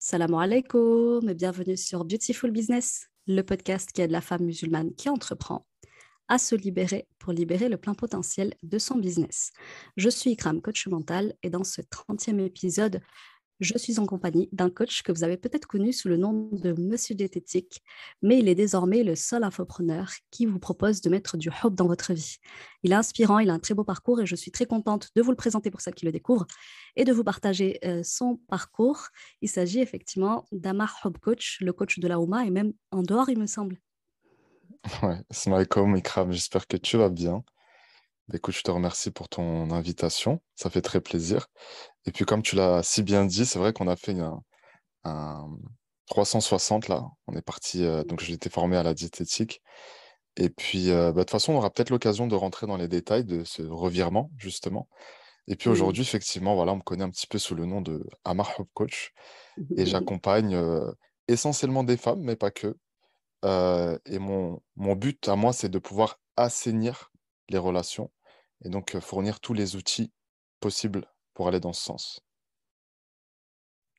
Salam alaikum et bienvenue sur Beautiful Business, le podcast qui aide la femme musulmane qui entreprend à se libérer pour libérer le plein potentiel de son business. Je suis Ikram, coach mental, et dans ce 30e épisode, je suis en compagnie d'un coach que vous avez peut-être connu sous le nom de Monsieur Diététique, mais il est désormais le seul infopreneur qui vous propose de mettre du hub dans votre vie. Il est inspirant, il a un très beau parcours et je suis très contente de vous le présenter pour celles qui le découvrent et de vous partager son parcours. Il s'agit effectivement d'Amar Hub Coach, le coach de la Ouma et même en dehors, il me semble. Ouais, salam alaikum, Ikram, j'espère que tu vas bien. Bah, écoute, je te remercie pour ton invitation, ça fait très plaisir. Et puis comme tu l'as si bien dit, c'est vrai qu'on a fait un 360 là, on est parti, donc j'ai été formé à la diététique. Et puis de toute façon, on aura peut-être l'occasion de rentrer dans les détails de ce revirement, justement. Et puis Mm. aujourd'hui, effectivement, voilà, on me connaît un petit peu sous le nom de Amar Hope Coach et j'accompagne essentiellement des femmes, mais pas que. Et mon but à moi, c'est de pouvoir assainir les relations et donc fournir tous les outils possibles pour aller dans ce sens.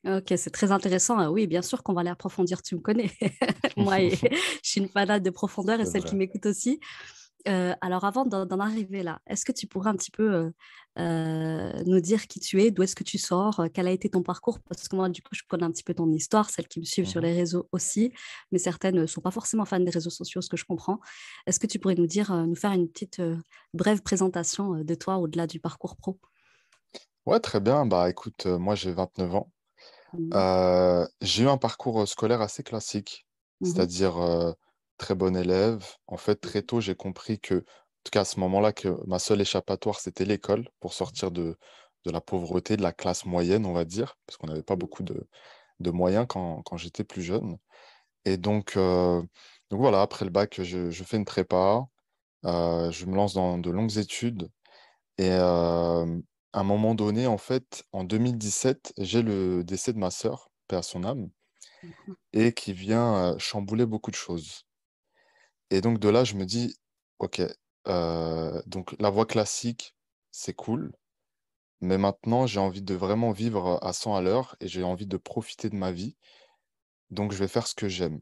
Ok, c'est très intéressant. Ah oui, bien sûr qu'on va aller approfondir, tu me connais. Moi, je suis une fanade de profondeur et C'est celle qui vrai. m'écoute aussi. Alors, avant d'en arriver là, est-ce que tu pourrais un petit peu nous dire qui tu es, d'où est-ce que tu sors, quel a été ton parcours? Parce que moi, du coup, je connais un petit peu ton histoire, celles qui me suivent sur Mhm. les réseaux aussi, mais certaines ne sont pas forcément fans des réseaux sociaux, ce que je comprends. Est-ce que tu pourrais nous dire, nous faire une petite brève présentation de toi au-delà du parcours pro? Ouais, très bien. Bah écoute, moi j'ai 29 ans. Mhm. J'ai eu un parcours scolaire assez classique, Mhm. c'est-à-dire très bon élève. En fait, très tôt, j'ai compris que, en tout cas à ce moment-là, que ma seule échappatoire, c'était l'école pour sortir de la pauvreté, de la classe moyenne, on va dire, parce qu'on n'avait pas beaucoup de moyens quand j'étais plus jeune. Et donc voilà, après le bac, je fais une prépa, je me lance dans de longues études. Et à un moment donné, en fait, en 2017, j'ai le décès de ma sœur, paix à son âme, et qui vient chambouler beaucoup de choses. Et donc de là, je me dis, OK, donc la voie classique, c'est cool, mais maintenant, j'ai envie de vraiment vivre à 100 à l'heure et j'ai envie de profiter de ma vie. Donc je vais faire ce que j'aime.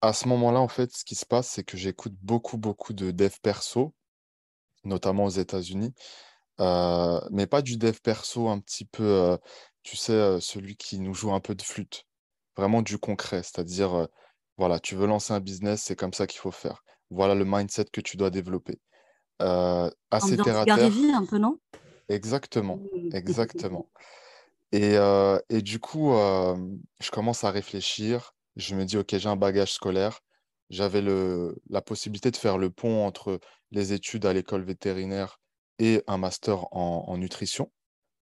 À ce moment-là, en fait, ce qui se passe, c'est que j'écoute beaucoup de dev perso, notamment aux États-Unis, mais pas du dev perso un petit peu, tu sais, celui qui nous joue un peu de flûte. Vraiment du concret, c'est-à-dire, voilà, tu veux lancer un business, c'est comme ça qu'il faut faire. Voilà le mindset que tu dois développer. Assez terre Ambiance à Gary terre, Vee, un peu, non? exactement, Mhm. exactement. Et du coup, je commence à réfléchir. Je me dis, OK, j'ai un bagage scolaire. J'avais la possibilité de faire le pont entre les études à l'école vétérinaire et un master en nutrition.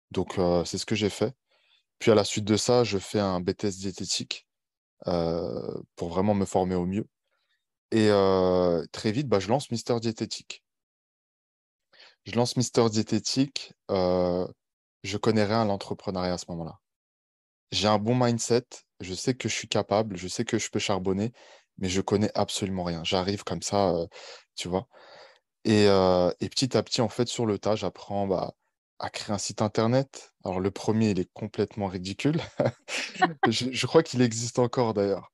Donc, c'est ce que j'ai fait. Puis, à la suite de ça, je fais un BTS diététique pour vraiment me former au mieux. Et très vite, bah, je lance Mister Diététique. Je lance Mister Diététique. Je connais rien à l'entrepreneuriat à ce moment-là. J'ai un bon mindset, je sais que je suis capable, je sais que je peux charbonner, mais je connais absolument rien. J'arrive comme ça, tu vois. Et petit à petit, en fait, sur le tas, j'apprends bah, à créer un site internet. Alors, le premier, il est complètement ridicule. Je crois qu'il existe encore d'ailleurs.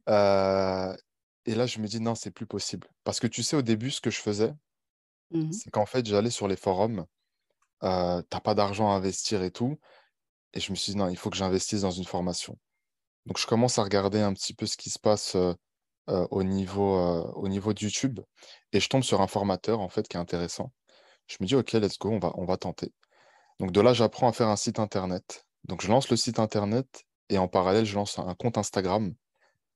Euh, et là, je me dis, non, c'est plus possible. Parce que tu sais, au début, ce que je faisais, Mhm. c'est qu'en fait, j'allais sur les forums, t'as pas d'argent à investir et tout. Et je me suis dit, non, il faut que j'investisse dans une formation. Donc, je commence à regarder un petit peu ce qui se passe au niveau de YouTube et je tombe sur un formateur en fait qui est intéressant. Je me dis, OK, let's go, on va tenter. Donc, de là, j'apprends à faire un site internet. Donc, je lance le site internet et en parallèle, je lance un compte Instagram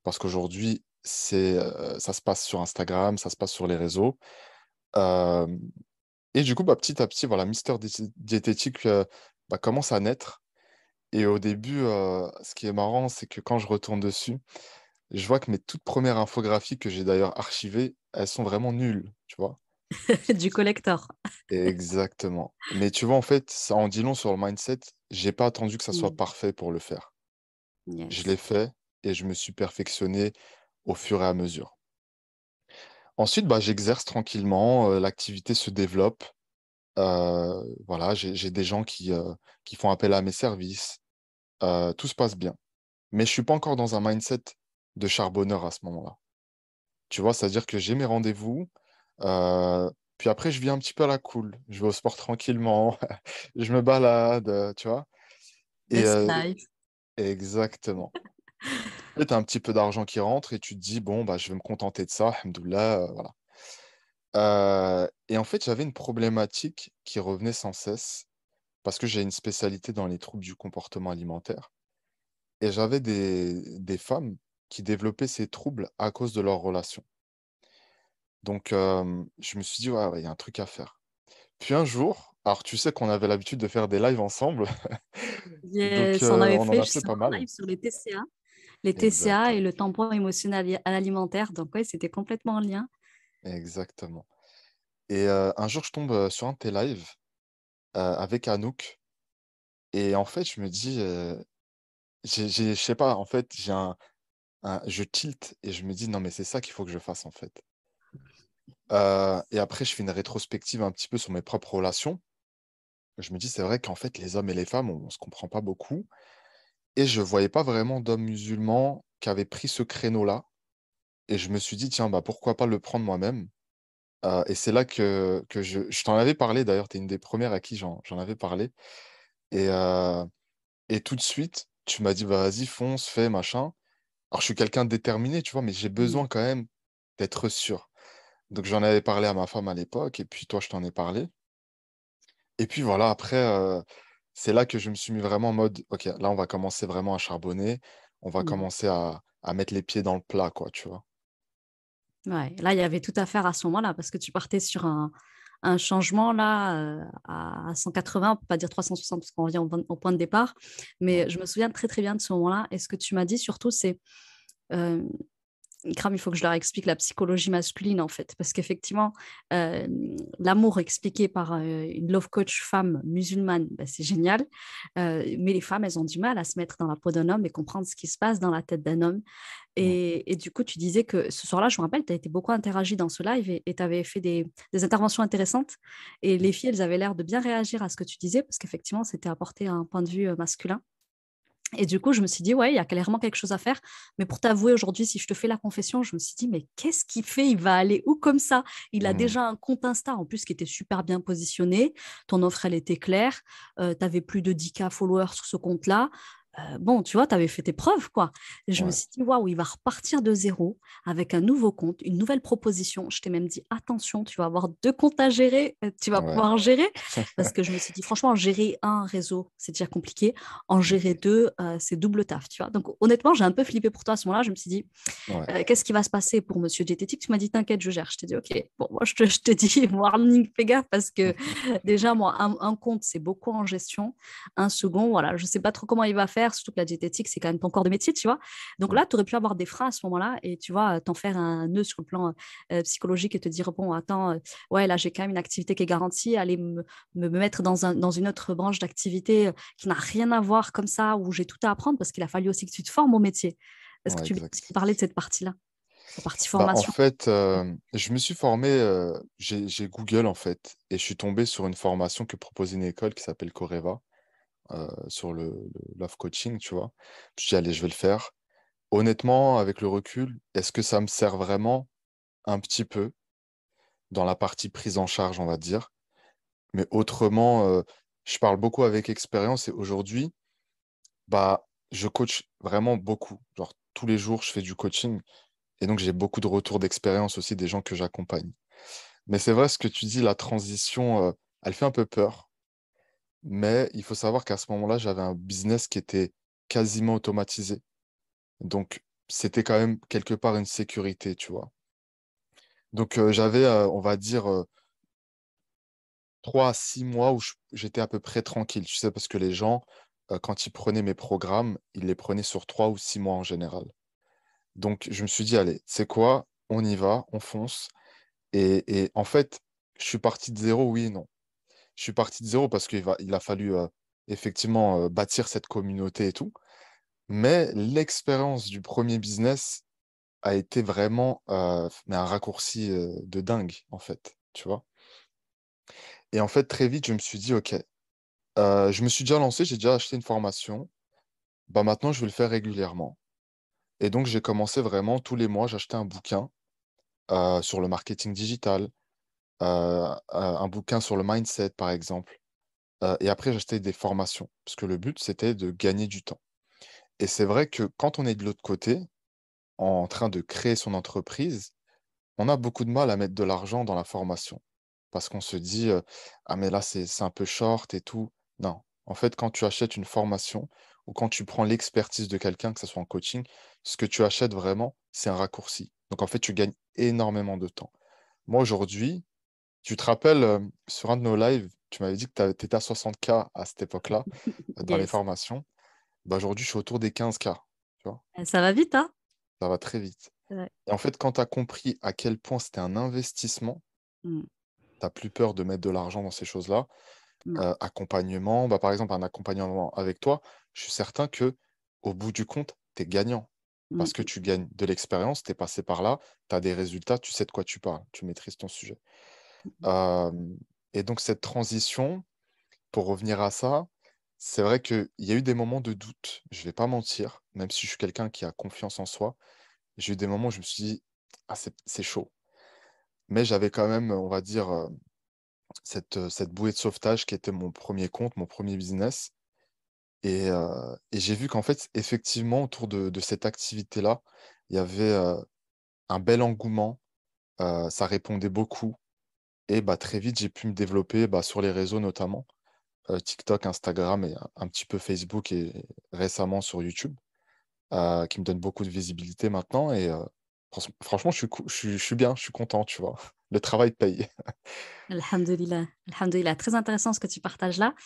parce qu'aujourd'hui, ça se passe sur Instagram, ça se passe sur les réseaux. Euh, et du coup, bah, petit à petit, voilà, Diététique bah, commence à naître. Et au début, ce qui est marrant, c'est que quand je retourne dessus, je vois que mes toutes premières infographies que j'ai d'ailleurs archivées, elles sont vraiment nulles, tu vois. Du collector. Exactement. Mais tu vois, en fait, ça en dit long sur le mindset. J'ai pas attendu que ça soit Mm. parfait pour le faire. Je Yes. l'ai fait et je me suis perfectionné au fur et à mesure. Ensuite, bah, j'exerce tranquillement, l'activité se développe. Voilà, j'ai des gens qui font appel à mes services. Tout se passe bien. mais je suis pas encore dans un mindset de charbonneur à ce moment-là. Tu vois, c'est-à-dire que j'ai mes rendez-vous, puis après, je vis un petit peu à la cool. Je vais au sport tranquillement, je me balade, tu vois. Et Best life. exactement. Et tu as un petit peu d'argent qui rentre et tu te dis, bon, bah, je vais me contenter de ça, alhamdoulilah, voilà. Et en fait, j'avais une problématique qui revenait sans cesse parce que j'ai une spécialité dans les troubles du comportement alimentaire. Et j'avais des femmes qui développaient ces troubles à cause de leur relation. Donc, je me suis dit: «Ouais, ouais, il y a un truc à faire». Puis un jour, alors tu sais qu'on avait l'habitude de faire des lives ensemble, donc Yes, on avait on en fait a fait justement pas un mal. live sur les TCA et Exactement, le tampon émotionnel alimentaire. Donc, ouais, c'était complètement en lien. exactement. Et un jour, je tombe, sur un de tes lives, avec Anouk et en fait, je me dis, je sais pas, en fait, j'ai un je tilte et je me dis: «Non, mais c'est ça qu'il faut que je fasse, en fait». Et après, je fais une rétrospective un petit peu sur mes propres relations. Je me dis: «C'est vrai qu'en fait, les hommes et les femmes, on se comprend pas beaucoup». Et je voyais pas vraiment d'hommes musulmans qui avaient pris ce créneau-là et je me suis dit: «Tiens, bah, pourquoi pas le prendre moi-même?» Et c'est là que je t'en avais parlé d'ailleurs, tu es une des premières à qui j'en avais parlé et tout de suite, tu m'as dit: «Bah, vas-y, fonce, fais, machin». Alors je suis quelqu'un de déterminé, tu vois? Mais j'ai Mm. besoin quand même d'être sûr. Donc j'en avais parlé à ma femme à l'époque et puis toi, je t'en ai parlé et puis voilà, après, c'est là que je me suis mis vraiment en mode: «OK, là, on va commencer vraiment à charbonner, on va Ouais. commencer à mettre les pieds dans le plat», quoi, tu vois? Ouais, là, il y avait tout à faire à ce moment-là parce que tu partais sur un changement là à 180, on peut pas dire 360 parce qu'on revient au point de départ. Ouais. Mais je me souviens très très bien de ce moment-là. Et ce que tu m'as dit surtout, c'est euh, Ikram, il faut que je leur explique la psychologie masculine en fait, parce qu'effectivement, euh, l'amour expliqué par une love coach femme musulmane, bah, c'est génial. Mais les femmes, elles ont du mal à se mettre dans la peau d'un homme et comprendre ce qui se passe dans la tête d'un homme. Mmh. Et du coup, tu disais que ce soir-là, je me rappelle, tu as été beaucoup interagi dans ce live et tu avais fait des interventions intéressantes. Et Mmh. les filles, elles avaient l'air de bien réagir à ce que tu disais, parce qu'effectivement, c'était apporté un point de vue masculin. Et du coup, je me suis dit, ouais, il y a clairement quelque chose à faire. Mais pour t'avouer aujourd'hui, si je te fais la confession, je me suis dit, mais qu'est-ce qu'il fait? Il va aller où comme ça? Il a Mmh. déjà un compte Insta, en plus, qui était super bien positionné. Ton offre, elle était claire. Tu avais plus de 10K followers sur ce compte-là. Bon, tu vois, tu avais fait tes preuves, quoi. Et je me Ouais. suis dit, waouh, il va repartir de zéro avec un nouveau compte, une nouvelle proposition. Je t'ai même dit, attention, tu vas avoir deux comptes à gérer, tu vas Ouais. pouvoir en gérer. Parce que je me suis dit, franchement, gérer un réseau, c'est déjà compliqué. En Mmh. gérer deux, c'est double taf, tu vois. Donc, honnêtement, j'ai un peu flippé pour toi à ce moment-là. Je me suis dit, Ouais. qu'est-ce qui va se passer pour Monsieur Diététique? Tu m'as dit, t'inquiète, je gère. Je t'ai dit, OK. Bon, moi, je te dis, warning, fais gaffe, parce que déjà, moi, un compte, c'est beaucoup en gestion. Un second, voilà, je sais pas trop comment il va faire, surtout que la diététique, c'est quand même ton corps de métier, tu vois. Donc Mmh. là, tu aurais pu avoir des freins à ce moment-là et tu vois, t'en faire un nœud sur le plan psychologique et te dire, bon, attends, ouais, là, j'ai quand même une activité qui est garantie, aller me mettre dans une autre branche d'activité qui n'a rien à voir comme ça, où j'ai tout à apprendre, parce qu'il a fallu aussi que tu te formes au métier. Est-ce que Ouais, tu veux aussi exact. parler de cette partie-là, la partie Bah, en formation? fait, je me suis formé, j'ai Google, en fait et je suis tombé sur une formation que proposait une école qui s'appelle Coreva, sur le love coaching, tu vois? Je me suis dit: «Allez, je vais le faire». Honnêtement, avec le recul, est-ce que ça me sert vraiment? Un petit peu, dans la partie prise en charge, on va dire. Mais autrement, je parle beaucoup avec expérience et aujourd'hui, bah, je coach vraiment beaucoup. Genre tous les jours, je fais du coaching et donc j'ai beaucoup de retours d'expérience aussi des gens que j'accompagne. Mais c'est vrai ce que tu dis, la transition, elle fait un peu peur, mais il faut savoir qu'à ce moment-là, j'avais un business qui était quasiment automatisé. Donc c'était quand même quelque part une sécurité, tu vois? Donc j'avais, on va dire, 3 à 6 mois où j'étais à peu près tranquille, tu sais? Parce que les gens, quand ils prenaient mes programmes, ils les prenaient sur 3 ou 6 mois en général. Donc je me suis dit: «Allez, tu sais quoi? On y va, on fonce» et en fait, je suis parti de zéro, oui et non. Je suis parti de zéro parce qu'il a fallu, effectivement, bâtir cette communauté et tout. Mais l'expérience du premier business a été vraiment, mais un raccourci, de dingue, en fait, tu vois? Et en fait, très vite, je me suis dit: «OK». Je me suis déjà lancé, j'ai déjà acheté une formation. Bah maintenant, je vais le faire régulièrement. Et donc, j'ai commencé vraiment tous les mois, j'achetais un bouquin sur le marketing digital, un bouquin sur le mindset, par exemple. Et après, j'achetais des formations, parce que le but, c'était de gagner du temps. Et c'est vrai que quand on est de l'autre côté, en train de créer son entreprise, on a beaucoup de mal à mettre de l'argent dans la formation. Parce qu'on se dit, ah mais là, c'est un peu short et tout. Non. En fait, quand tu achètes une formation ou quand tu prends l'expertise de quelqu'un, que ce soit en coaching, ce que tu achètes vraiment, c'est un raccourci. Donc en fait, tu gagnes énormément de temps. Moi, aujourd'hui, tu te rappelles, sur un de nos lives, tu m'avais dit que tu étais à 60K à cette époque-là, dans les Yes. formations. Bah, aujourd'hui, je suis autour des 15K. Tu vois, Ça va vite, hein? ça va très vite. Ouais. Et en fait, quand tu as compris à quel point c'était un investissement, Mm. tu n'as plus peur de mettre de l'argent dans ces choses-là. Non. Accompagnement, bah, par exemple, un accompagnement avec toi, je suis certain que au bout du compte, tu es gagnant. Mm, Parce que tu gagnes de l'expérience, tu es passé par là, tu as des résultats, tu sais de quoi tu parles, tu maîtrises ton sujet. Euh, et donc, cette transition, pour revenir à ça, c'est vrai qu'il y a eu des moments de doute, je vais pas mentir, même si je suis quelqu'un qui a confiance en soi, j'ai eu des moments où je me suis dit, ah, c'est chaud. Mais j'avais quand même, on va dire, cette bouée de sauvetage qui était mon premier compte, mon premier business. Et j'ai vu qu'en fait, effectivement, autour de cette activité-là, il y avait un bel engouement, ça répondait beaucoup. Et bah, très vite, j'ai pu me développer bah, sur les réseaux notamment, TikTok, Instagram et un petit peu Facebook et récemment sur YouTube, qui me donne beaucoup de visibilité maintenant. Et franchement, je suis bien, je suis content, tu vois. Le travail paye. Alhamdulillah. Alhamdulillah. Très intéressant ce que tu partages là.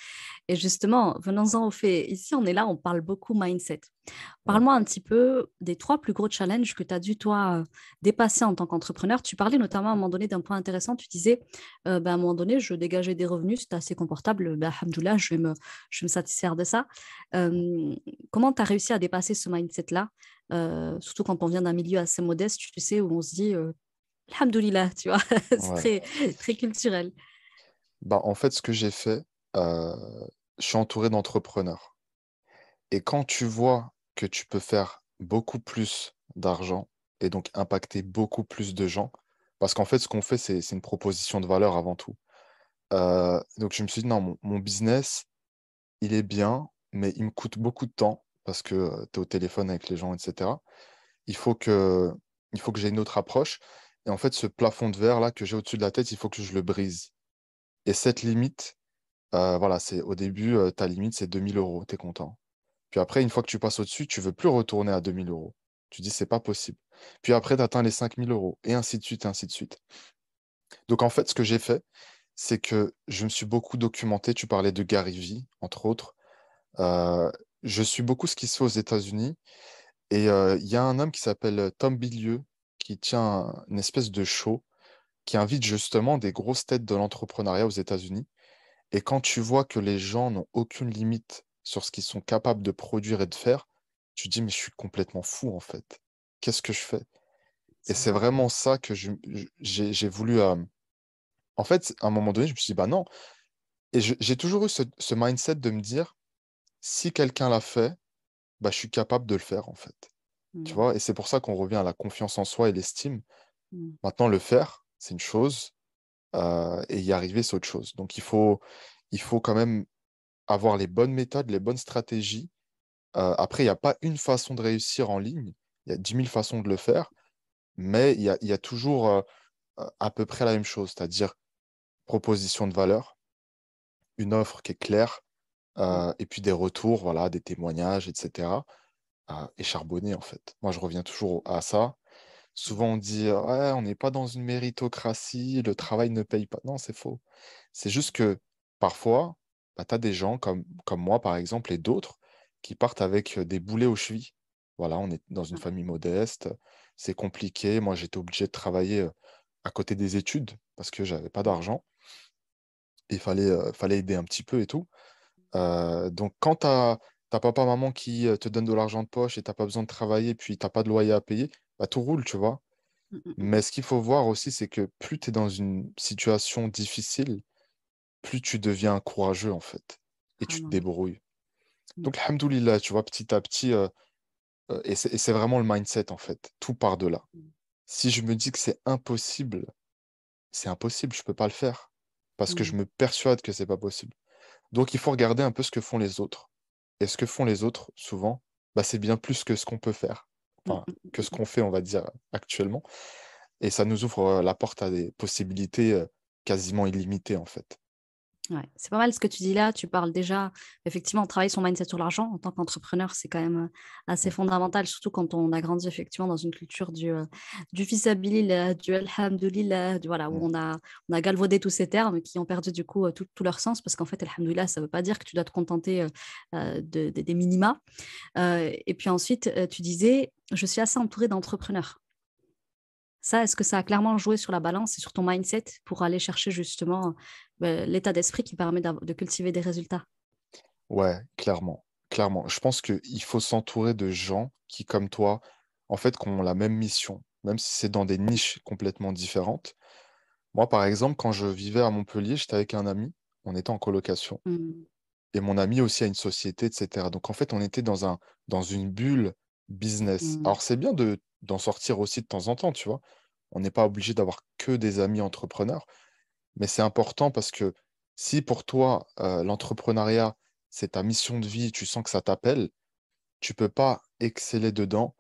Et justement, venons-en au fait. Ici, on est là, on parle beaucoup mindset. Ouais. Parle-moi un petit peu des trois plus gros challenges que tu as dû, toi, dépasser en tant qu'entrepreneur. Tu parlais notamment à un moment donné d'un point intéressant. Tu disais, ben, à un moment donné, je dégageais des revenus, c'était assez confortable. Ben, alhamdoulilah, je vais me satisfaire de ça. Euh, Comment tu as réussi à dépasser ce mindset-là, surtout quand on vient d'un milieu assez modeste, tu sais, où on se dit, alhamdoulilah, tu vois, c'est Ouais. très, très culturel. Bah, en fait, ce que j'ai fait, euh, je suis entouré d'entrepreneurs. Et quand tu vois que tu peux faire beaucoup plus d'argent et donc impacter beaucoup plus de gens, parce qu'en fait, ce qu'on fait, c'est une proposition de valeur avant tout. Donc, je me suis dit, non, mon business, il est bien, mais il me coûte beaucoup de temps parce que tu es au téléphone avec les gens, etc. Il faut que, il faut que j'ai une autre approche. Et en fait, ce plafond de verre là que j'ai au-dessus de la tête, il faut que je le brise. Et cette limite, voilà, c'est au début, ta limite, c'est 2 000 euros, tu es content. Puis après, une fois que tu passes au-dessus, tu veux plus retourner à 2 000 euros. Tu dis, c'est pas possible. Puis après, tu atteins les 5 000 euros, et ainsi de suite, et ainsi de suite. Donc en fait, ce que j'ai fait, c'est que je me suis beaucoup documenté. Tu parlais de Gary Vee, entre autres. Euh, je suis beaucoup ce qui se fait aux États-Unis. Et il y a un homme qui s'appelle Tom Bilyeu, qui tient une espèce de show, qui invite justement des grosses têtes de l'entrepreneuriat aux États-Unis. Et quand tu vois que les gens n'ont aucune limite sur ce qu'ils sont capables de produire et de faire, tu te dis, mais je suis complètement fou en fait. Qu'est-ce que je fais? Et C'est c'est vrai. vraiment ça que j'ai voulu. En fait, à un moment donné, je me suis dit, bah non. Et j'ai toujours eu ce mindset de me dire, si quelqu'un l'a fait, bah, je suis capable de le faire en fait. Tu Mm, vois? Et c'est pour ça qu'on revient à la confiance en soi et l'estime. mm. Maintenant, le faire, c'est une chose, et y arriver, c'est autre chose. Donc, il faut quand même avoir les bonnes méthodes, les bonnes stratégies. Après, il n'y a pas une façon de réussir en ligne. Il y a 10 000 façons de le faire, mais il y a toujours à peu près la même chose, c'est-à-dire proposition de valeur, une offre qui est claire, et puis des retours, voilà, des témoignages, etc. Et charbonner, en fait. Moi, je reviens toujours à ça. Souvent, on dit, ouais, on n'est pas dans une méritocratie, le travail ne paye pas. Non, c'est faux. C'est juste que parfois, bah, tu as des gens comme moi, par exemple, et d'autres, qui partent avec des boulets aux chevilles. Voilà, on est dans une famille modeste, c'est compliqué. Moi, j'étais obligé de travailler à côté des études parce que j'avais pas d'argent. Il fallait aider un petit peu et tout. Donc, quand t'as papa, maman qui te donne de l'argent de poche et t'as pas besoin de travailler, puis t'as pas de loyer à payer, bah, tout roule, tu vois. Mm, mm, mm. Mais ce qu'il faut voir aussi, c'est que plus tu es dans une situation difficile, plus tu deviens courageux, en fait. Et tu te Subhanallah. débrouilles. Donc, alhamdoulilah, tu vois, petit à petit, et c'est vraiment le mindset, en fait. Tout part de là. Si je me dis que c'est impossible, je peux pas le faire. Parce que je Mm. me persuade que c'est pas possible. Donc, il faut regarder un peu ce que font les autres. Et ce que font les autres, souvent, bah, c'est bien plus que ce qu'on peut faire. Mm, Enfin, mm, que mm, ce mm. qu'on fait, on va dire, actuellement. Et ça nous ouvre la porte à des possibilités quasiment illimitées, en fait. Ouais, c'est pas mal ce que tu dis là. Tu parles déjà, effectivement, travailler son mindset sur l'argent en tant qu'entrepreneur, c'est quand même assez Mm, fondamental, surtout quand on a grandi effectivement dans une culture du fisabilillah, du alhamdoulilah, voilà, où mm, on a galvaudé tous ces termes qui ont perdu du coup tout leur sens parce qu'en fait, alhamdoulilah, ça veut pas dire que tu dois te contenter des minima. Et puis ensuite, tu disais, je suis assez entourée d'entrepreneurs. Ça, est-ce que ça a clairement joué sur la balance et sur ton mindset pour aller chercher justement l'état d'esprit qui permet de cultiver des résultats? Ouais, clairement. Clairement. Je pense qu'il faut s'entourer de gens qui, comme toi, en fait, qui ont la même mission, même si c'est dans des niches complètement différentes. Moi, par exemple, quand je vivais à Montpellier, j'étais avec un ami, on était en colocation, Mmh. et mon ami aussi a une société, etc. Donc, en fait, on était dans une bulle business. Mmh. Alors, c'est bien d'en sortir aussi de temps en temps, tu vois. On n'est pas obligé d'avoir que des amis entrepreneurs, mais c'est important parce que si pour toi, l'entrepreneuriat, c'est ta mission de vie, tu sens que ça t'appelle, tu peux pas exceller dedans,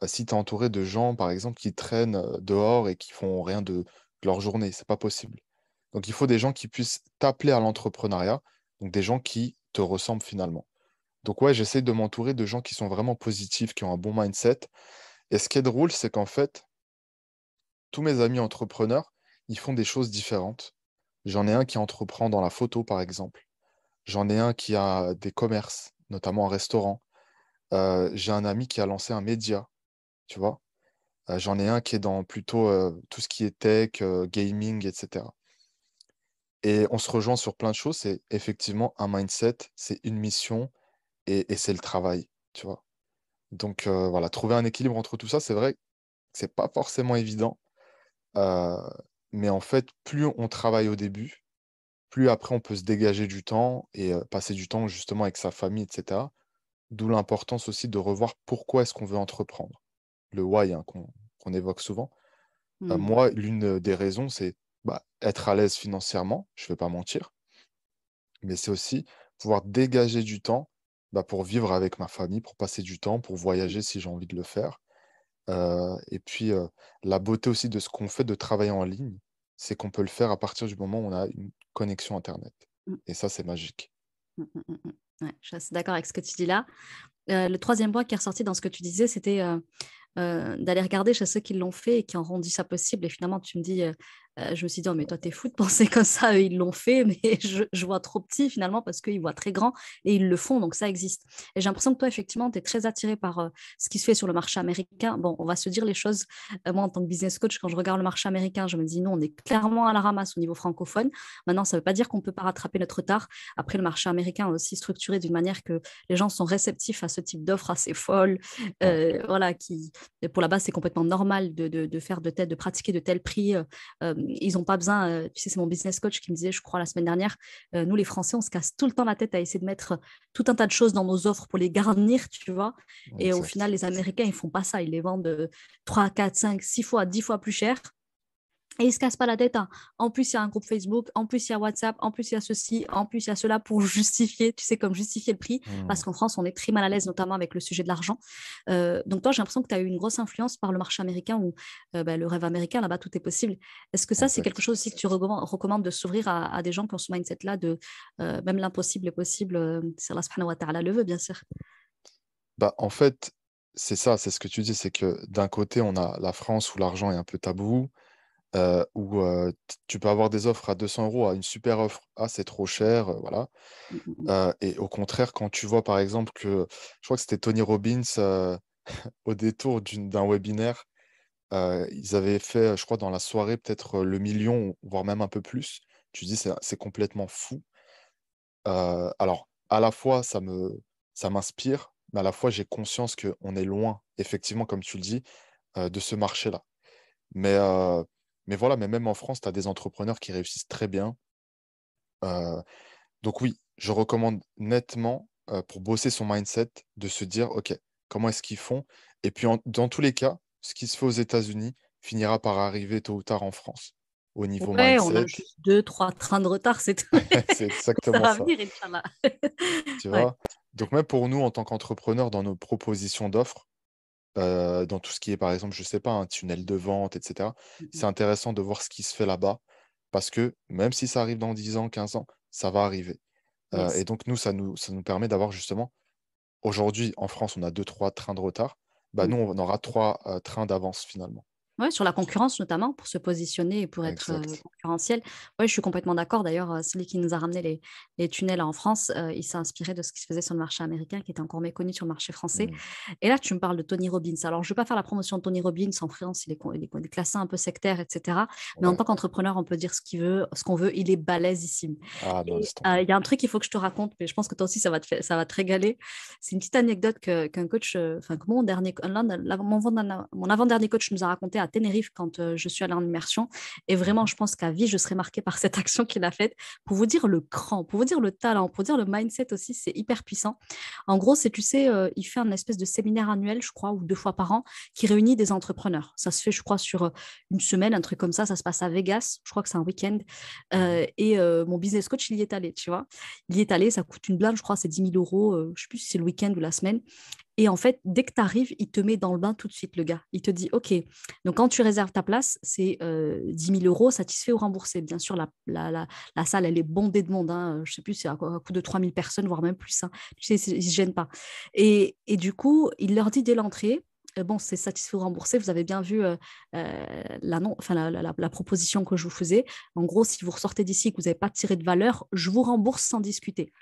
si tu es entouré de gens, par exemple, qui traînent, dehors et qui font rien de leur journée, c'est pas possible. Donc il faut des gens qui puissent t'appeler à l'entrepreneuriat, donc des gens qui te ressemblent finalement. Donc ouais, j'essaie de m'entourer de gens qui sont vraiment positifs, qui ont un bon mindset, et ce qui est drôle, c'est qu'en fait, tous mes amis entrepreneurs, ils font des choses différentes. J'en ai un qui entreprend dans la photo, par exemple. J'en ai un qui a des commerces, notamment un restaurant. J'ai un ami qui a lancé un média, tu vois? J'en ai un qui est dans plutôt, tout ce qui est tech, gaming et cetera, et on se rejoint sur plein de choses. C'est effectivement un mindset, c'est une mission et c'est le travail, tu vois? Donc voilà, trouver un équilibre entre tout ça, c'est vrai que c'est pas forcément évident, heu, mais en fait, plus on travaille au début, plus après on peut se dégager du temps et passer du temps justement avec sa famille et cetera. D'où l'importance aussi de revoir pourquoi est-ce qu'on veut entreprendre. Le why, hein, qu'on évoque souvent. Mmh. Moi, l'une, des raisons, c'est, bah, être à l'aise financièrement, je ne vais pas mentir, mais c'est aussi pouvoir dégager du temps, bah, pour vivre avec ma famille, pour passer du temps, pour voyager si j'ai envie de le faire. Et puis, la beauté aussi de ce qu'on fait de travailler en ligne, c'est qu'on peut le faire à partir du moment où on a une connexion internet, Mmh. et ça, c'est magique. Mmh, mmh, mmh, mmh. Ouais, je suis assez d'accord avec ce que tu dis là. Le troisième point qui est ressorti dans ce que tu disais, c'était, d'aller regarder chez ceux qui l'ont fait et qui ont rendu ça possible et finalement tu me dis, je me suis dit: «Oh mais toi tu es fou de penser comme ça, eux ils l'ont fait, mais je vois trop petit finalement parce qu'ils voient très grand et ils le font donc ça existe» et j'ai l'impression que toi effectivement tu es très attiré par, ce qui se fait sur le marché américain. Bon, on va se dire les choses, moi en tant que business coach, quand je regarde le marché américain, je me dis: «Nous, on est clairement à la ramasse au niveau francophone». Maintenant ça ne veut pas dire qu'on ne peut pas rattraper notre retard. Après le marché américain est aussi structuré d'une manière que les gens sont réceptifs à ce type d'offres assez folles, Ouais, voilà, qui pour la base, c'est complètement normal de faire de pratiquer de tels prix. Ils n'ont pas besoin, tu sais, c'est mon business coach qui me disait, je crois, la semaine dernière, nous, les Français, on se casse tout le temps la tête à essayer de mettre tout un tas de choses dans nos offres pour les garnir, tu vois. Et au final, exact. les Américains, ils font pas ça. Ils les vendent 3, 4, 5, 6 fois, 10 fois plus cher. Et ils se cassent pas la tête, hein. En plus, il y a un groupe Facebook, en plus, il y a WhatsApp, en plus, il y a ceci, en plus, il y a cela pour justifier, tu sais, comme justifier le prix. Parce Mmh, qu'en France, on est très mal à l'aise, notamment avec le sujet de l'argent. Donc, toi, j'ai l'impression que tu as eu une grosse influence par le marché américain où bah, le rêve américain, là-bas, tout est possible. Est-ce que ça, c'est quelque exact. chose aussi que tu recommandes de s'ouvrir à des gens qui ont ce mindset-là de même l'impossible est possible, si Allah subhanahu wa ta'ala le veut, bien sûr. Bah, en fait, c'est ça, c'est ce que tu dis, c'est que d'un côté, on a la France où l'argent est un peu tabou, où, tu peux avoir des offres à 200 € à une super offre: «Ah, c'est trop cher», voilà. Mm, mm, mm. Et au contraire, quand tu vois, par exemple, que je crois que c'était Tony Robbins, au détour d'un webinaire, ils avaient fait, je crois dans la soirée, peut-être, le 1 000 000, voire même un peu plus. Tu dis: «C'est complètement fou». Alors, à la fois, ça m'inspire, mais à la fois, j'ai conscience qu'on est loin, effectivement, comme tu le dis, de ce marché-là. Mais, heu, mais voilà, mais même en France, tu as des entrepreneurs qui réussissent très bien. Heu, donc oui, je recommande nettement. pour bosser son mindset, de se dire, OK, comment est-ce qu'ils font? Et puis, dans tous les cas, ce qui se fait aux États-Unis finira par arriver tôt ou tard en France, au niveau Ouais, on a mindset. juste 2, 3 trains de retard, c'est tout. C'est Ça exactement va ça, venir, Inch'Allah. tu Ouais. vois? Donc même pour nous, en tant qu'entrepreneurs, dans nos propositions d'offres, dans tout ce qui est, par exemple, je sais pas, un tunnel de vente et cetera, c'est Mhm. intéressant de voir ce qui se fait là-bas parce que même si ça arrive dans 10 ans, 15 ans, ça va arriver. Et Yes. donc nous, ça nous permet d'avoir justement aujourd'hui, en France, on a deux trois trains de retard. Bah, Mm. nous, on aura 3 trains d'avance finalement. Ouais, sur la concurrence notamment, pour se positionner et pour être Exact. concurrentiel. Ouais, je suis complètement d'accord. D'ailleurs, celui qui nous a ramené les tunnels en France, il s'est inspiré de ce qui se faisait sur le marché américain, qui était encore méconnu sur le marché français. Mmh. Et là, tu me parles de Tony Robbins. Alors, je ne vais pas faire la promotion de Tony Robbins. En France, il est classé un peu sectaire, etc. Mais en Ouais. tant qu'entrepreneur, on peut dire ce qu'il veut, ce qu'on veut. Il est balèzissime. Ah non, Et laisse tomber. il y a un truc qu'il faut que je te raconte, mais je pense que toi aussi, ça va te régaler. C'est une petite anecdote qu'un coach, enfin, que mon avant-dernier coach nous a raconté à Tenerife quand je suis allée en immersion. Et vraiment, Mmh. je pense qu'à vie, je serai marquée par cette action qu'il a faite pour vous dire le cran, pour vous dire le talent, pour vous dire le mindset aussi, c'est hyper puissant. En gros, c'est, tu sais, il fait un espèce de séminaire annuel, je crois, ou 2 fois par an, qui réunit des entrepreneurs. Ça se fait, je crois, sur une semaine, un truc comme ça. Ça se passe à Vegas. Je crois que c'est un week-end. Mmh. Et mon business coach, il y est allé, tu vois. Il y est allé, ça coûte une blinde, je crois, c'est 10 000 euros. Je ne sais plus si c'est le week-end ou la semaine. Et en fait, dès que tu arrives, il te met dans le bain tout de suite, le gars. Il te dit, OK, donc quand tu réserves ta place, c'est 10 000 euros satisfait ou remboursé. Bien sûr, la salle, elle est bondée de monde. Hein. Je ne sais plus, c'est à coup de 3 000 personnes, voire même plus. Hein. Tu sais, ils ne se gênent pas. Et du coup, il leur dit dès l'entrée, bon, c'est satisfait ou remboursé. Vous avez bien vu enfin, la proposition que je vous faisais. En gros, si vous ressortez d'ici et que vous n'avez pas tiré de valeur, je vous rembourse sans discuter.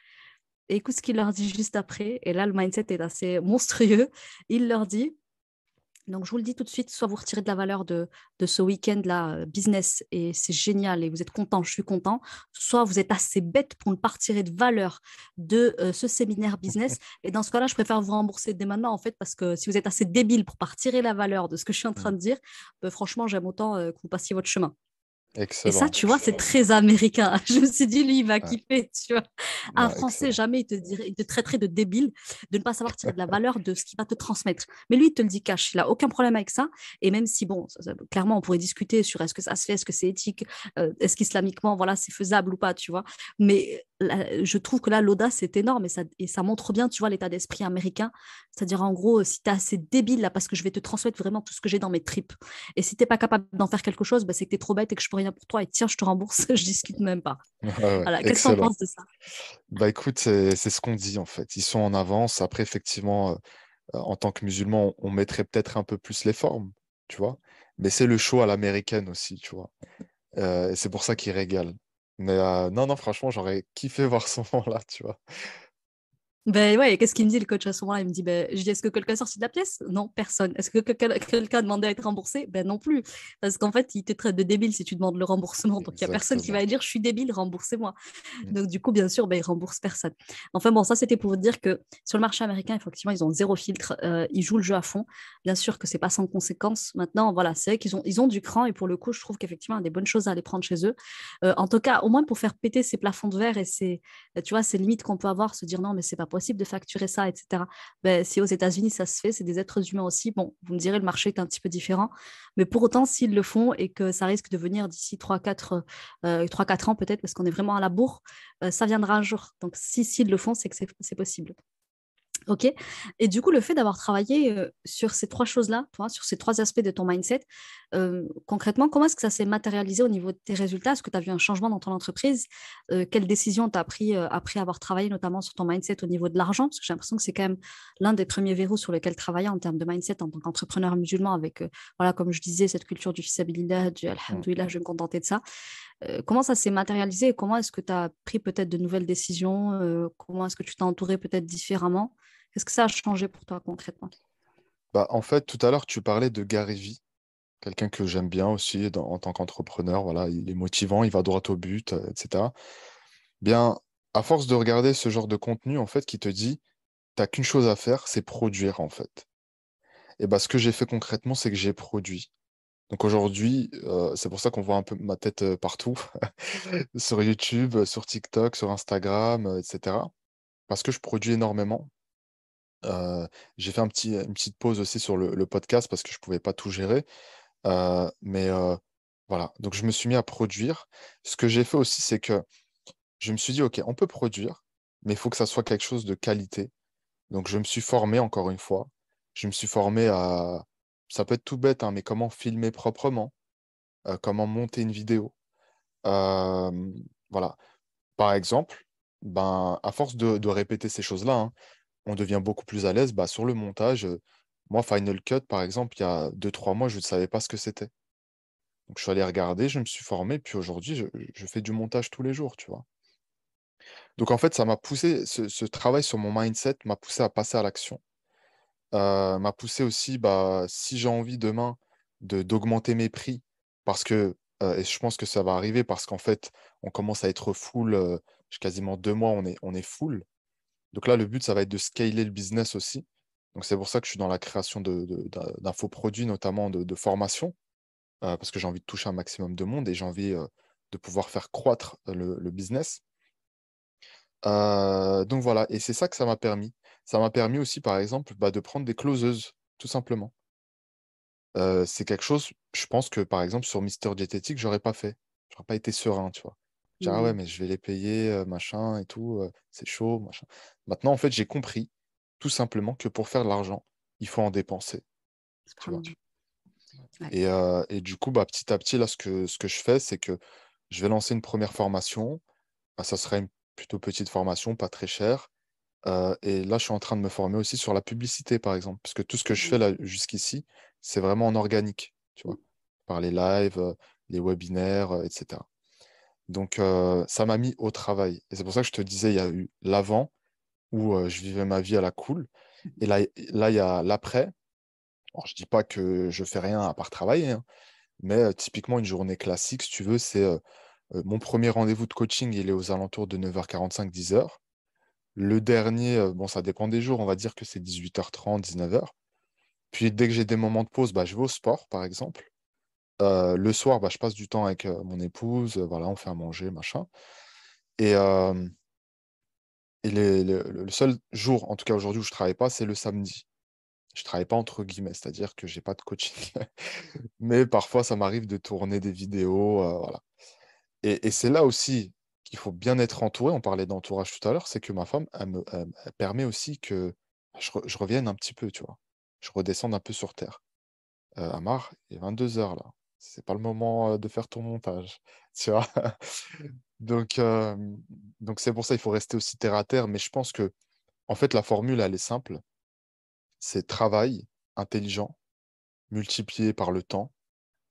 Et écoute ce qu'il leur dit juste après. Et là, le mindset est assez monstrueux. Il leur dit, donc je vous le dis tout de suite, soit vous retirez de la valeur de ce week-end-là, business, et c'est génial, et vous êtes content, je suis content, soit vous êtes assez bête pour ne pas retirer de valeur de ce séminaire business. Et dans ce cas-là, je préfère vous rembourser dès maintenant, en fait, parce que si vous êtes assez débile pour ne pas retirer la valeur de ce que je suis en train Mmh. de dire, franchement, j'aime autant que vous passiez votre chemin. Et ça, Excellent. tu vois, c'est très américain. Je me suis dit, lui, il va Ouais, kiffer, tu vois. Un ouais, Français, excellent. jamais il te traiterait de débile de ne pas savoir tirer de la valeur de ce qu'il va te transmettre. Mais lui, il te le dit cash. Il n'a aucun problème avec ça. Et même si, bon, clairement, on pourrait discuter sur est-ce que ça se fait, est-ce que c'est éthique, est-ce qu'islamiquement, voilà, c'est faisable ou pas, tu vois. Mais là, je trouve que là, l'audace est énorme et ça montre bien, tu vois, l'état d'esprit américain. C'est-à-dire, en gros, si tu es assez débile, là, parce que je vais te transmettre vraiment tout ce que j'ai dans mes tripes. Et si tu n'es pas capable d'en faire quelque chose, bah, c'est que tu es trop bête et que je peux rien pour toi. Et tiens, je te rembourse, je discute même pas. Ouais, ouais, Voilà, qu'est-ce que tu en excellent. penses de ça? Bah, écoute, c'est ce qu'on dit, en fait. Ils sont en avance. Après, effectivement, en tant que musulman, on mettrait peut-être un peu plus les formes, tu vois? Mais c'est le show à l'américaine aussi, tu vois? Et c'est pour ça qu'ils régalent. Mais non, non, franchement, j'aurais kiffé voir ce moment-là, tu vois? Ben ouais, et qu'est-ce qu'il me dit le coach à ce moment-là? Il me dit, ben, je dis, est-ce que quelqu'un est sorti de la pièce? Non, personne. Est-ce que quelqu'un a demandé à être remboursé? Ben non plus. Parce qu'en fait, il te traite de débile si tu demandes le remboursement. Donc, il n'y a personne qui Exactement. va dire, je suis débile, remboursez-moi. Mmh. Donc, du coup, bien sûr, ben, ils remboursent personne. Enfin, bon, ça, c'était pour vous dire que sur le marché américain, effectivement, ils ont zéro filtre. Ils jouent le jeu à fond. Bien sûr que c'est pas sans conséquence. Maintenant, voilà, c'est vrai ils ont du cran. Et pour le coup, je trouve qu'effectivement, il y a des bonnes choses à aller prendre chez eux. En tout cas, au moins pour faire péter ces plafonds de verre et tu vois, ces limites qu'on peut avoir, se dire non, mais c'est pas possible de facturer ça, etc. Ben, si aux États-Unis ça se fait, c'est des êtres humains aussi. Bon, vous me direz, le marché est un petit peu différent, mais pour autant, s'ils le font et que ça risque de venir d'ici 3-4 ans peut-être, parce qu'on est vraiment à la bourre, ça viendra un jour. Donc, si s'ils le font, c'est que c'est possible. Ok. Et du coup, le fait d'avoir travaillé sur ces 3 choses-là, toi, sur ces 3 aspects de ton mindset, concrètement, comment est-ce que ça s'est matérialisé au niveau de tes résultats? Est-ce que tu as vu un changement dans ton entreprise? Quelles décisions tu as pris après avoir travaillé notamment sur ton mindset au niveau de l'argent? Parce que j'ai l'impression que c'est quand même l'un des premiers verrous sur lesquels travailler en termes de mindset en tant qu'entrepreneur musulman avec, voilà, comme je disais, cette culture du fisabilillah, du Mmh. alhamdoulilah, je vais me contenter de ça. Comment ça s'est matérialisé et comment est-ce que tu as pris peut-être de nouvelles décisions? Comment est-ce que tu t'es entouré peut-être différemment? Qu'est-ce que ça a changé pour toi concrètement? Bah, en fait, tout à l'heure, tu parlais de Gary Vee, quelqu'un que j'aime bien aussi en tant qu'entrepreneur. Voilà, il est motivant, il va droit au but, etc. Bien, à force de regarder ce genre de contenu, en fait, qui te dit, t'as qu'une chose à faire, c'est produire, en fait. Et bah, ce que j'ai fait concrètement, c'est que j'ai produit. Donc aujourd'hui, c'est pour ça qu'on voit un peu ma tête partout, sur YouTube, sur TikTok, sur Instagram, etc. parce que je produis énormément. J'ai fait une petite pause aussi sur le podcast parce que je pouvais pas tout gérer. Mais voilà, donc je me suis mis à produire. Ce que j'ai fait aussi, c'est que je me suis dit: «OK, on peut produire, mais il faut que ça soit quelque chose de qualité». Donc je me suis formé encore une fois. Je me suis formé à ça peut être tout bête, hein, mais comment filmer proprement, comment monter une vidéo. Hem, voilà. Par exemple, ben, à force de répéter ces choses-là, hein, on devient beaucoup plus à l'aise, bah, sur le montage. Moi, Final Cut, par exemple, il y a 2 3 mois, je ne savais pas ce que c'était. Donc je suis allé regarder, je me suis formé, puis aujourd'hui, je fais du montage tous les jours, tu vois? Donc en fait, ça m'a poussé ce travail sur mon mindset m'a poussé à passer à l'action, m'a poussé aussi, bah, si j'ai envie demain d'augmenter mes prix parce que, et je pense que ça va arriver parce qu'en fait, on commence à être full, j quasiment 2 mois, on est full. Donc là, le but, ça va être de scaler le business aussi. Donc c'est pour ça que je suis dans la création d'infoproduits, notamment de formations, parce que j'ai envie de toucher un maximum de monde et j'ai envie, de pouvoir faire croître, le business. Donc voilà et c'est ça que ça m'a permis. Ça m'a permis aussi, par exemple, bah, de prendre des closeuses, tout simplement. C'est quelque chose, je pense que, par exemple, sur Mister Dietetic, j'aurais pas fait. J'aurais pas été serein, tu vois? Je «Ah ouais, Mmh. mais je vais les payer, machin et tout, c'est chaud, machin». Maintenant, en fait, j'ai compris, tout simplement, que pour faire de l'argent, il faut en dépenser, C'est tu vois? vraiment ouais. Et du coup, bah, petit à petit, là, ce que je fais, c'est que je vais lancer une première formation. Bah, ça sera une plutôt petite formation, pas très chère. Et là, je suis en train de me former aussi sur la publicité, par exemple, parce que tout ce que je Mmh. fais là, jusqu'ici, c'est vraiment en organique, tu Mmh. vois? Par les lives, les webinaires, et cetera. Donc ça m'a mis au travail et c'est pour ça que je te disais, il y a eu l'avant où, je vivais ma vie à la cool et là, il y a l'après. Alors je dis pas que je fais rien à part travailler, hein, mais typiquement une journée classique, si tu veux, c'est, mon premier rendez-vous de coaching, il est aux alentours de 9h45-10h. Le dernier, bon, ça dépend des jours, on va dire que c'est 18h30-19h. Puis dès que j'ai des moments de pause, bah, je vais au sport, par exemple. Le soir, bah, je passe du temps avec, mon épouse, voilà, on fait à manger, machin et hem et le seul jour, en tout cas aujourd'hui, où je travaille pas, c'est le samedi. Je travaille pas entre guillemets, c'est-à-dire que j'ai pas de coaching. Mais parfois, ça m'arrive de tourner des vidéos, voilà et c'est là aussi qu'il faut bien être entouré. On parlait d'entourage tout à l'heure, c'est que ma femme, elle permet aussi que je revienne un petit peu, tu vois? Je redescende un peu sur terre. «Amar, il est 22h là, c'est pas le moment, de faire ton montage», tu vois? Donc donc c'est pour ça, il faut rester aussi terre à terre, mais je pense que en fait, la formule, elle est simple, c'est travail intelligent multiplié par le temps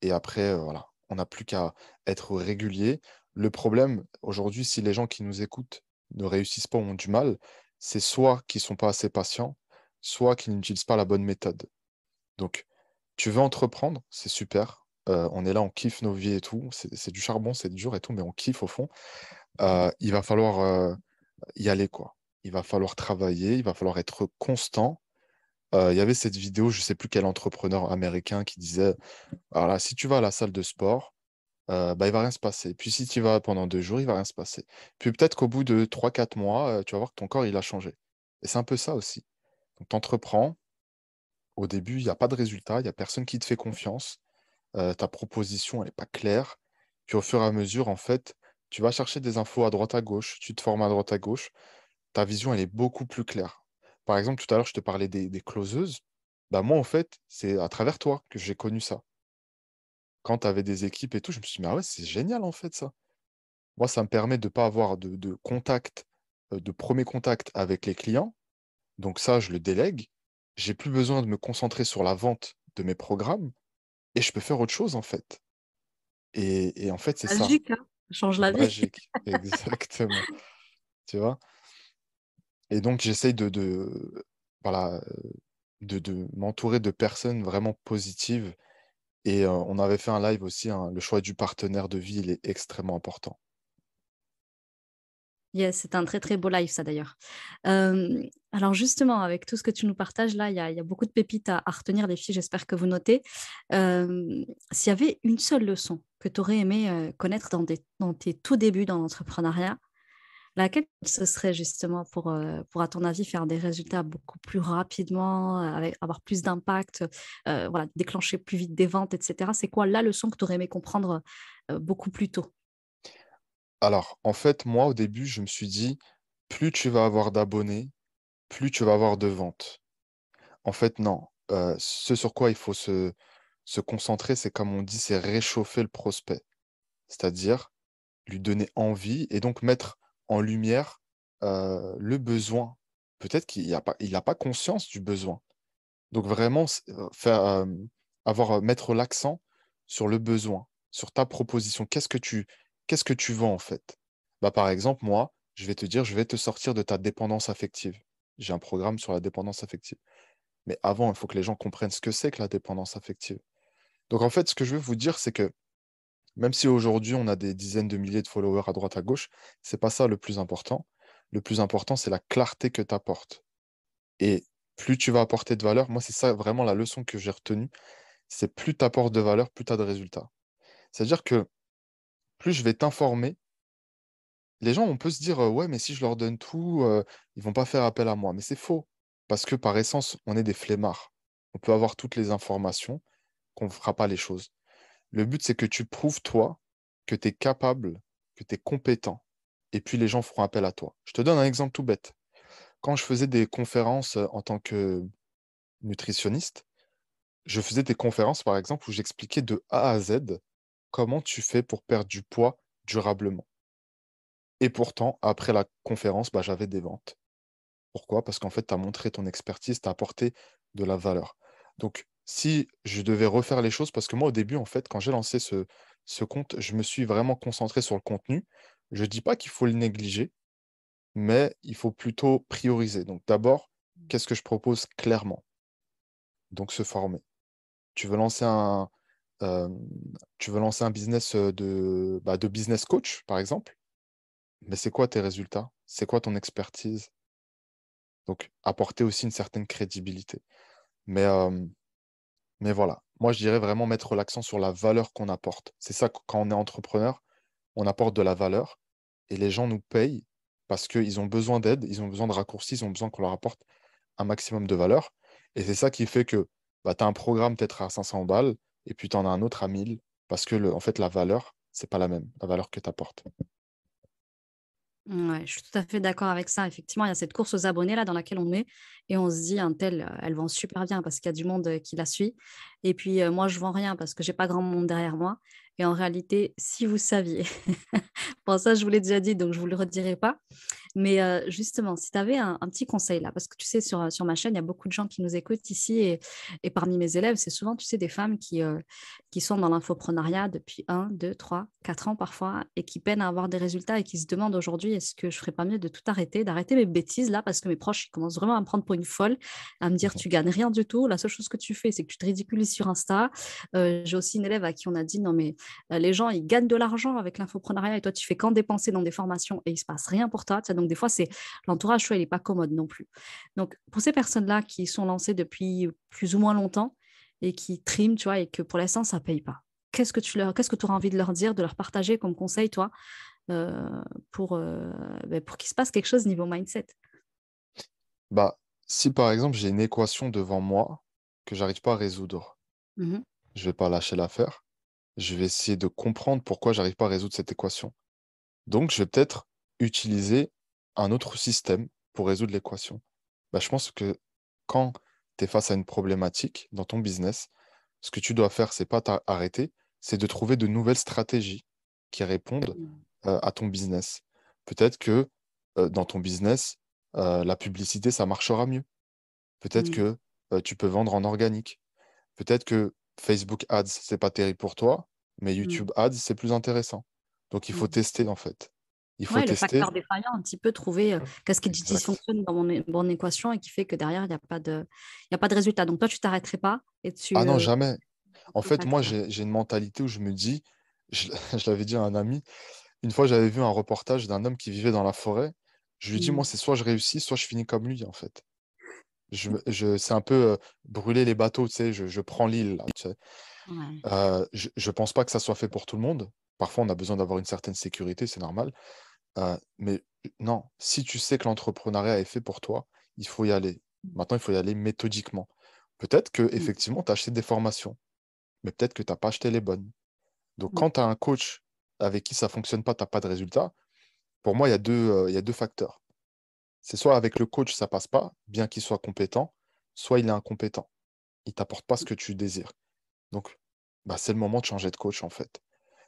et après, voilà, on n'a plus qu'à être régulier. Le problème aujourd'hui, si les gens qui nous écoutent ne réussissent pas ou ont du mal, c'est soit qu'ils sont pas assez patients, soit qu'ils n'utilisent pas la bonne méthode. Donc tu veux entreprendre, c'est super, on est là, on kiffe nos vies et tout, c'est du charbon, c'est dur et tout, mais on kiffe au fond. Il va falloir, y aller, quoi. Il va falloir travailler, il va falloir être constant. Il y avait cette vidéo, je sais plus quel entrepreneur américain qui disait: «Voilà, si tu vas à la salle de sport, bah, il va rien se passer. Puis si tu y vas pendant 2 jours, il va rien se passer. Puis peut-être qu'au bout de 3 4 mois, tu vas voir que ton corps, il a changé» et c'est un peu ça aussi. Donc tu entreprends, au début, il y a pas de résultat, il y a personne qui te fait confiance, ta proposition, elle est pas claire. Puis au fur et à mesure, en fait, tu vas chercher des infos à droite à gauche, tu te formes à droite à gauche, ta vision, elle est beaucoup plus claire. Par exemple, tout à l'heure, je te parlais des closeuses. Bah, moi, en fait, c'est à travers toi que j'ai connu ça. Quand tu avais des équipes et tout, je me suis dit: «Mais ah ouais, c'est génial, en fait, ça». Moi, ça me permet de pas avoir de contact, de 1 contact avec les clients, donc ça, je le délègue. J'ai plus besoin de me concentrer sur la vente de mes programmes et je peux faire autre chose, en fait et en fait, c'est ça, Magique, hein? Ça change la vie. magique, exactement, tu vois? Et donc j'essaye voilà, de m'entourer de personnes vraiment positives et on avait fait un live aussi, hein, le choix du partenaire de vie, il est extrêmement important. Yes, c'est un très, très beau live ça d'ailleurs. Alors justement avec tout ce que tu nous partages là, il y a beaucoup de pépites à retenir les filles, j'espère que vous notez. S'il y avait une seule leçon que tu aurais aimé, connaître dans tes tout débuts dans l'entrepreneuriat, Laquelle ce serait justement à ton avis, faire des résultats beaucoup plus rapidement, avoir plus d'impact, voilà, déclencher plus vite des ventes, et cetera? C'est quoi la leçon que tu aurais aimé comprendre, beaucoup plus tôt? Alors, en fait, moi, au début, je me suis dit, plus tu vas avoir d'abonnés, plus tu vas avoir de ventes. En fait, non. Ce sur quoi il faut se concentrer, c'est comme on dit, c'est réchauffer le prospect. C'est-à-dire lui donner envie et donc mettre en lumière le besoin. Peut-être qu'il n'a pas conscience du besoin. Donc vraiment, mettre l'accent sur le besoin, sur ta proposition. Qu'est-ce que tu vends en fait? Bah, par exemple, moi, je vais te dire, je vais te sortir de ta dépendance affective. J'ai un programme sur la dépendance affective. Mais avant, il faut que les gens comprennent ce que c'est que la dépendance affective. Donc en fait, ce que je veux vous dire, c'est que même si aujourd'hui on a des dizaines de milliers de followers à droite à gauche, c'est pas ça le plus important. Le plus important, c'est la clarté que tu apportes. Et plus tu vas apporter de valeur, moi, c'est ça vraiment la leçon que j'ai retenue, c'est plus tu apportes de valeur, plus tu as de résultats. C'est-à-dire que plus je vais t'informer, les gens, on peut se dire, ouais, mais si je leur donne tout, ils vont pas faire appel à moi. Mais c'est faux, parce que par essence, on est des flemmards. On peut avoir toutes les informations, qu'on ne fera pas les choses. Le but, c'est que tu prouves, toi, que tu es capable, que tu es compétent. Et puis, les gens feront appel à toi. Je te donne un exemple tout bête. Quand je faisais des conférences en tant que nutritionniste, je faisais des conférences, par exemple, où j'expliquais de A à Z comment tu fais pour perdre du poids durablement. Et pourtant, après la conférence, bah, j'avais des ventes. Pourquoi? Parce qu'en fait, tu as montré ton expertise, tu as apporté de la valeur. Donc, si je devais refaire les choses, parce que moi, au début, en fait, quand j'ai lancé ce compte, je me suis vraiment concentré sur le contenu. Je ne dis pas qu'il faut le négliger, mais il faut plutôt prioriser. Donc, d'abord, qu'est-ce que je propose clairement? Donc, se former. Tu veux lancer un, euh, tu veux lancer un business de business coach, par exemple, mais c'est quoi tes résultats? C'est quoi ton expertise? Donc, apporter aussi une certaine crédibilité. Mais, euh, mais voilà, moi, je dirais vraiment mettre l'accent sur la valeur qu'on apporte. C'est ça, quand on est entrepreneur, on apporte de la valeur et les gens nous payent parce qu'ils ont besoin d'aide, ils ont besoin de raccourcis, ils ont besoin qu'on leur apporte un maximum de valeur. Et c'est ça qui fait que bah, tu as un programme peut-être à 500 balles et puis tu en as un autre à 1000 parce que en fait, la valeur, c'est pas la même, la valeur que tu apportes. Ouais, je suis tout à fait d'accord avec ça. Effectivement, il y a cette course aux abonnés là dans laquelle on est et on se dit un tel, elle vend super bien parce qu'il y a du monde qui la suit. Et puis moi, je vends rien parce que j'ai pas grand monde derrière moi. Et en réalité, si vous saviez, bon ça, je vous l'ai déjà dit, donc je vous le redirai pas. Mais justement, si tu avais un petit conseil là, parce que tu sais, sur ma chaîne, il y a beaucoup de gens qui nous écoutent ici et parmi mes élèves, c'est souvent, tu sais, des femmes qui sont dans l'infoprenariat depuis 1, 2, 3, 4 ans parfois et qui peinent à avoir des résultats et qui se demandent aujourd'hui, est-ce que je ferais pas mieux de tout arrêter, d'arrêter mes bêtises là, parce que mes proches, ils commencent vraiment à me prendre pour une folle, à me dire, tu gagnes rien du tout, la seule chose que tu fais, c'est que tu te ridiculises sur Insta. J'ai aussi une élève à qui on a dit, non mais les gens, ils gagnent de l'argent avec l'infoprenariat et toi, tu fais qu'en dépenser dans des formations et il se passe rien pour toi. Tu sais, donc, des fois, c'est l'entourage, tu vois, il n'est pas commode non plus. Donc, pour ces personnes-là qui sont lancées depuis plus ou moins longtemps et qui triment, tu vois, et que pour l'instant, ça ne paye pas, qu'est-ce que tu auras envie de leur dire, de leur partager comme conseil, toi, euh, pour qu'il se passe quelque chose niveau mindset? Bah, si par exemple j'ai une équation devant moi que j'arrive pas à résoudre, Mhm. je vais pas lâcher l'affaire. Je vais essayer de comprendre pourquoi j'arrive pas à résoudre cette équation. Donc, je vais peut-être utiliser un autre système pour résoudre l'équation. Bah, je pense que quand tu es face à une problématique dans ton business, ce que tu dois faire, c'est pas t'arrêter, c'est de trouver de nouvelles stratégies qui répondent à ton business. Peut-être que dans ton business, la publicité, ça marchera mieux. Peut-être Mhm. que tu peux vendre en organique. Peut-être que Facebook Ads, c'est pas terrible pour toi, mais Mhm. YouTube Ads, c'est plus intéressant. Donc, il faut Mhm. tester, en fait. Il faut Ouais, le tester. facteur défaillant, un petit peu trouver qu'est-ce qui Exact. dysfonctionne dans mon équation et qui fait que derrière, il y a pas de résultat. Donc, toi, tu t'arrêterais pas et Ah tu non, jamais. En fait, moi, contacterais. j'ai une mentalité où je me dis, je, je l'avais dit à un ami, une fois, j'avais vu un reportage d'un homme qui vivait dans la forêt. Je lui dis, moi, Mhm. c'est soit je réussis, soit je finis comme lui, en fait. C'est un peu brûler les bateaux, tu sais, je prends l'île, là, tu sais. Ouais. Je pense pas que ça soit fait pour tout le monde. Parfois, on a besoin d'avoir une certaine sécurité, c'est normal. Mais non, si tu sais que l'entrepreneuriat est fait pour toi, il faut y aller. Maintenant, il faut y aller méthodiquement. Peut-être que Mm. effectivement, tu as acheté des formations, mais peut-être que tu n'as pas acheté les bonnes. Donc, Mm. quand tu as un coach avec qui ça ne fonctionne pas, tu n'as pas de résultat, pour moi, il y a deux facteurs. C'est soit avec le coach, ça passe pas, bien qu'il soit compétent, soit il est incompétent. Il t'apporte pas ce que tu désires. Donc, bah, c'est le moment de changer de coach, en fait.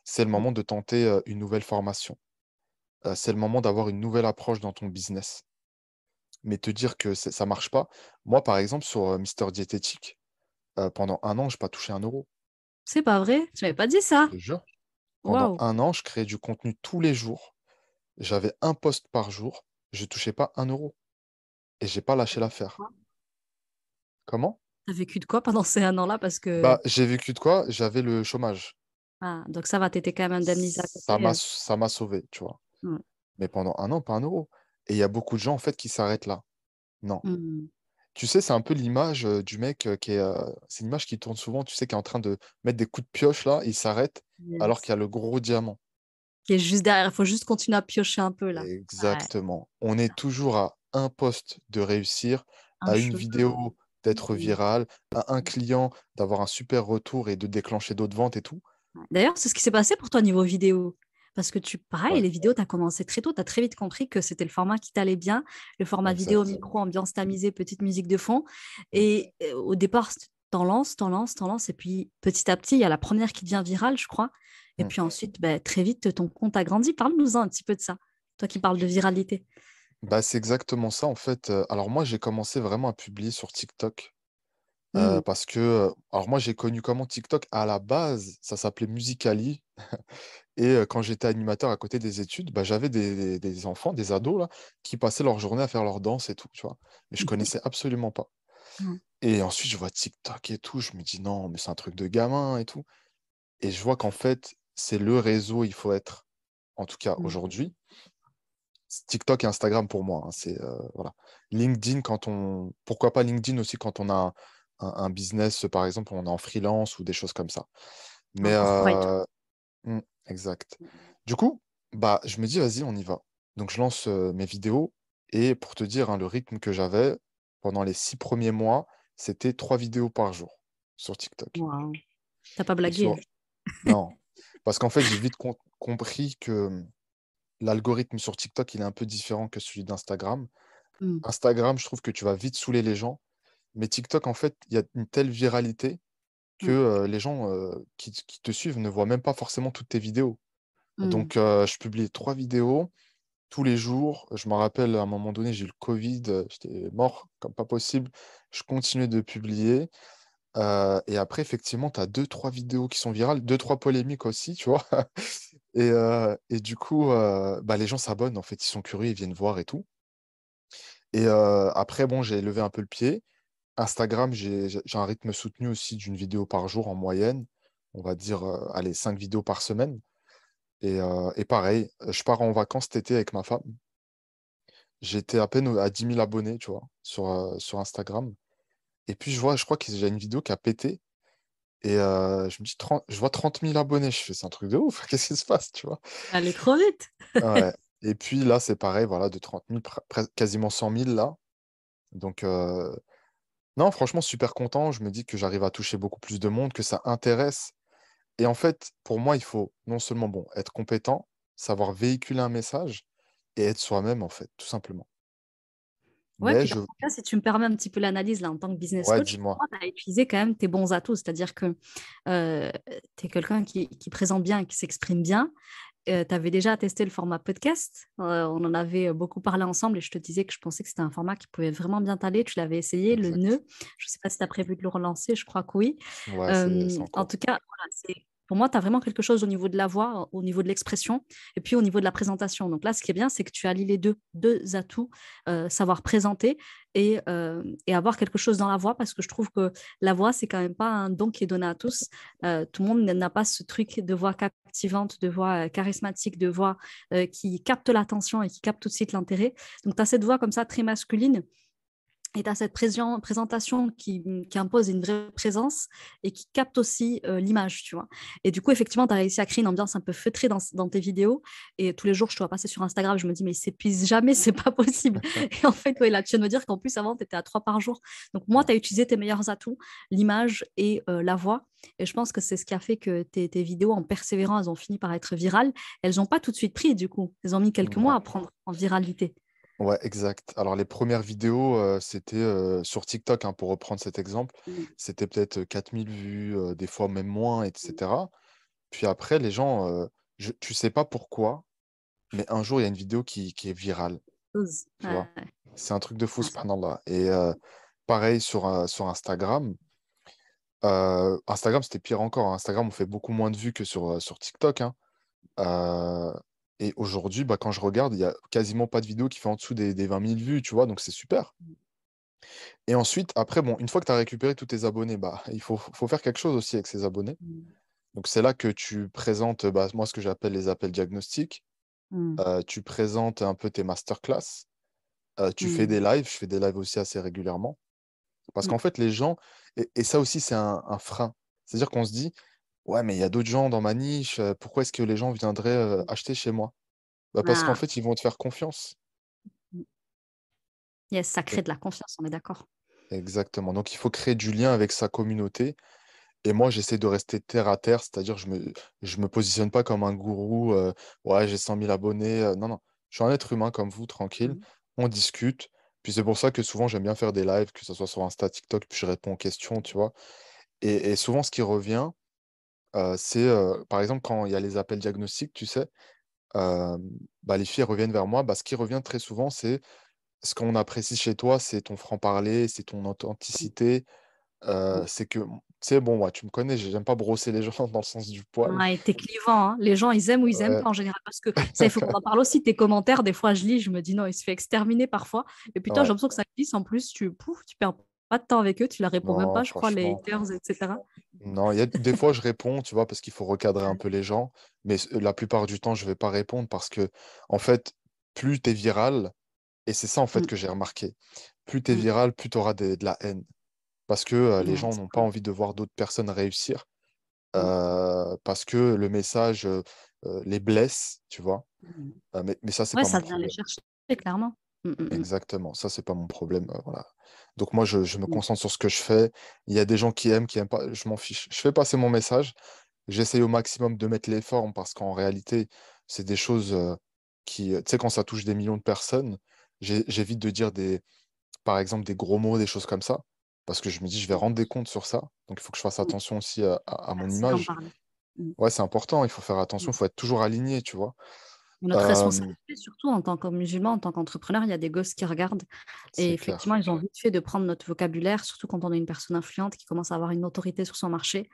C'est le moment de tenter une nouvelle formation. C'est le moment d'avoir une nouvelle approche dans ton business. Mais te dire que ça marche pas. Moi, par exemple, sur Mister Diététique, pendant un an, je n'ai pas touché un euro. C'est pas vrai? Tu m'avais pas dit Je ça. te jure. Pendant Waouh. un an, je créais du contenu tous les jours. J'avais un post par jour. Je touchais pas un euro. Et j'ai pas lâché l'affaire. Comment? T'as vécu de quoi pendant ces un an-là? Parce que. Bah, j'ai vécu de quoi? J'avais le chômage. Ah, donc ça va, t'étais quand même indemnisé à côté. Ça m'a sauvé, tu vois. Ouais. Mais pendant un an, pas un euro. Et il y a beaucoup de gens, en fait, qui s'arrêtent là. Non. Mm. Tu sais, c'est un peu l'image du mec qui est. C'est une image qui tourne souvent, tu sais, qui est en train de mettre des coups de pioche là, il s'arrête alors Yes. qu'il y a le gros diamant. Qui est juste derrière, il faut juste continuer à piocher un peu là. Ouais, Exactement. On est toujours à un poste de réussir, un à une chemin. vidéo d'être Mm. virale, à un client d'avoir un super retour et de déclencher d'autres ventes et tout. D'ailleurs, c'est ce qui s'est passé pour toi niveau vidéo. Parce que pareil, Ouais, les vidéos, tu as commencé très tôt, tu as très vite compris que c'était le format qui t'allait bien, le format vidéo, exact. micro, ambiance tamisée, petite musique de fond. Et au départ, t'en lances, et puis petit à petit, il y a la première qui devient virale, je crois. Et Mm. puis ensuite, ben, très vite, ton compte a grandi. Parle-nous-en un petit peu de ça, toi qui parles de viralité. Bah, c'est exactement ça en fait. Alors moi, j'ai commencé vraiment à publier sur TikTok Mm. parce que, alors moi, j'ai connu comment TikTok à la base, ça s'appelait Musical.ly. Et quand j'étais animateur à côté des études, bah, j'avais des enfants, des ados là, qui passaient leur journée à faire leur danse et tout, tu vois. Mais je connaissais absolument pas. Mm. Et ensuite, je vois TikTok et tout, je me dis non, mais c'est un truc de gamin et tout. Et je vois qu'en fait, c'est le réseau, il faut être, en tout cas Mm. aujourd'hui. C'est TikTok et Instagram pour moi, hein, c'est voilà. LinkedIn quand on, pourquoi pas LinkedIn aussi quand on a un business, par exemple, on est en freelance ou des choses comme ça. En Mais corporate. hmm, exact. Du coup, bah je me dis vas-y, on y va. Donc je lance mes vidéos et pour te dire hein, le rythme que j'avais pendant les 6 premiers mois, c'était 3 vidéos par jour sur TikTok. Waouh. T'as pas Et blagué. sur non, parce qu'en fait j'ai vite compris que l'algorithme sur TikTok il est un peu différent que celui d'Instagram. Mm. Instagram, je trouve que tu vas vite saouler les gens. Mais TikTok, en fait, il y a une telle viralité que Ouais. les gens qui te suivent ne voient même pas forcément toutes tes vidéos. Mm. Donc, je publiais 3 vidéos tous les jours. Je me rappelle, à un moment donné, j'ai eu le Covid, j'étais mort comme pas possible. Je continuais de publier. Et après, effectivement, tu as 2, 3 vidéos qui sont virales, 2, 3 polémiques aussi, tu vois. Et du coup, bah, les gens s'abonnent, en fait, ils sont curieux, ils viennent voir et tout. Et après, bon, j'ai levé un peu le pied. Instagram, j'ai un rythme soutenu aussi d'une vidéo par jour en moyenne. On va dire, allez, 5 vidéos par semaine. Et pareil, je pars en vacances cet été avec ma femme. J'étais à peine à 10 000 abonnés, tu vois, sur Instagram. Et puis, je crois que j'ai une vidéo qui a pété. Et je me dis, je vois 30 000 abonnés. Je fais, c'est un truc de ouf. Qu'est-ce qui se passe, tu vois? Allez trop vite. Ouais. Et puis là, c'est pareil, voilà, de 30 000, quasiment 100 000 là. Donc, non, franchement, super content. Je me dis que j'arrive à toucher beaucoup plus de monde, que ça intéresse. Et en fait, pour moi, il faut non seulement bon, être compétent, savoir véhiculer un message et être soi-même, en fait, tout simplement. Ouais, Mais puis dans je... ton cas, si tu me permets un petit peu l'analyse là en tant que business Ouais, coach, dis-moi. tu as utilisé quand même tes bons atouts, c'est-à-dire que tu es quelqu'un qui présente bien, qui s'exprime bien. Tu avais déjà testé le format podcast. On en avait beaucoup parlé ensemble et je te disais que je pensais que c'était un format qui pouvait vraiment bien t'aller. Tu l'avais essayé, le Exact. nœud. Je ne sais pas si tu as prévu de le relancer, je crois que oui. Ouais, c'est en En cours. tout cas, voilà, pour moi, tu as vraiment quelque chose au niveau de la voix, au niveau de l'expression et puis au niveau de la présentation. Donc là, ce qui est bien, c'est que tu allies les deux atouts, savoir présenter et avoir quelque chose dans la voix parce que je trouve que la voix, c'est quand même pas un don qui est donné à tous. Tout le monde n'a pas ce truc de voix captivante, de voix charismatique, de voix qui capte l'attention et qui capte tout de suite l'intérêt. Donc, tu as cette voix comme ça très masculine Et tu as cette présentation qui impose une vraie présence et qui capte aussi l'image, tu vois. Et du coup, effectivement, tu as réussi à créer une ambiance un peu feutrée dans tes vidéos. Et tous les jours, je te vois passer sur Instagram, je me dis, mais il s'épuise jamais, c'est pas possible. Et en fait, ouais, là, tu viens de me dire qu'en plus, avant, tu étais à 3 par jour. Donc, moi, Ouais. tu as utilisé tes meilleurs atouts, l'image et la voix. Et je pense que c'est ce qui a fait que tes vidéos, en persévérant, elles ont fini par être virales. Elles n'ont pas tout de suite pris, du coup. Elles ont mis quelques mois Non. à prendre en viralité. Ouais, exact. Alors, les premières vidéos, c'était sur TikTok, hein, pour reprendre cet exemple. Mm. C'était peut-être 4000 vues, des fois même moins, etc. Puis après, les gens, tu sais pas pourquoi, mais un jour, il y a une vidéo qui est virale, Ose. tu vois. Ouais. C'est un truc de fou, Ouais. subhanallah. Et pareil sur Instagram. Instagram, c'était pire encore, hein. Instagram, on fait beaucoup moins de vues que sur TikTok, hein. Euh, et aujourd'hui, bah, quand je regarde, il y a quasiment pas de vidéo qui fait en dessous des 20 000 vues, tu vois, donc c'est super. Et ensuite, après, bon, une fois que tu as récupéré tous tes abonnés, bah, il faut faire quelque chose aussi avec ces abonnés. Mm. Donc c'est là que tu présentes, bah, moi, ce que j'appelle les appels diagnostiques. Mm. Tu présentes un peu tes masterclass. Tu fais des Mm. lives. Je fais des lives aussi assez régulièrement. Parce Mm. qu'en fait, les gens, et ça aussi, c'est un frein. C'est-à-dire qu'on se dit, ouais, mais il y a d'autres gens dans ma niche. Pourquoi est-ce que les gens viendraient acheter chez moi? Bah, parce qu'en Ah, fait, ils vont te faire confiance. yes, ça Et- crée de la confiance, on est d'accord. Exactement. Donc, il faut créer du lien avec sa communauté. Et moi, j'essaie de rester terre à terre, c'est-à-dire je me positionne pas comme un gourou. Ouais, j'ai 100 000 abonnés. Non, non. Je suis un être humain comme vous, tranquille. Mm. On discute. Puis c'est pour ça que souvent, j'aime bien faire des lives, que ce soit sur Insta, TikTok, puis je réponds aux questions, tu vois. Et souvent, ce qui revient, c'est, par exemple, quand il y a les appels diagnostiques, tu sais, euh, bah, les filles reviennent vers moi. Bah, ce qui revient très souvent, c'est ce qu'on apprécie chez toi, c'est ton franc-parler, c'est ton authenticité. Mm. C'est que, tu sais, bon, moi, tu me connais, j'aime pas brosser les gens dans le sens du poil. Ouais, t'es clivant, hein. Les gens, ils aiment ou ils aiment Ouais, pas en général. Parce que ça, il faut qu'on en parle aussi. Tes commentaires, des fois, je lis, je me dis non, il se fait exterminer parfois. Et puis toi, j'ai ouais. l'impression que ça glisse. En plus, tu perds pas de temps avec eux, tu leur réponds même Non, pas, je crois, les franchement. haters, etc. Non, il y a des fois, je réponds, tu vois, parce qu'il faut recadrer un peu les gens. Mais la plupart du temps, je vais pas répondre parce que, en fait, plus tu es viral, et c'est ça, en fait, Mm. que j'ai remarqué, plus tu es Mm. viral, plus tu auras de la haine. Parce que les Ouais, gens c'est n'ont pas vrai. envie de voir d'autres personnes réussir. Mm. Parce que le message les blesse, tu vois. Mm. Mais ça, c'est Ouais, pas mon ça vient les problème. chercher, clairement. Mm, mm, Exactement, ça, c'est pas mon problème. Voilà. Donc moi, je me mm. concentre sur ce que je fais. Il y a des gens qui aiment pas, je m'en fiche. Je fais passer mon message. J'essaye au maximum de mettre les formes parce qu'en réalité, c'est des choses tu sais, quand ça touche des millions de personnes, j'évite de dire par exemple, des gros mots, des choses comme ça. Parce que je me dis, je vais Mm. rendre des comptes sur ça. Donc il faut que je fasse Mm. attention aussi à mon Merci d'en image. parler. Mm. Ouais, c'est important, il faut faire attention, Mm. il faut être toujours aligné, tu vois. Notre Euh, responsabilité, surtout en tant que musulman, en tant qu'entrepreneur, il y a des gosses qui regardent et c'est effectivement, clair. ils ont vite fait de prendre notre vocabulaire, surtout quand on est une personne influente qui commence à avoir une autorité sur son marché.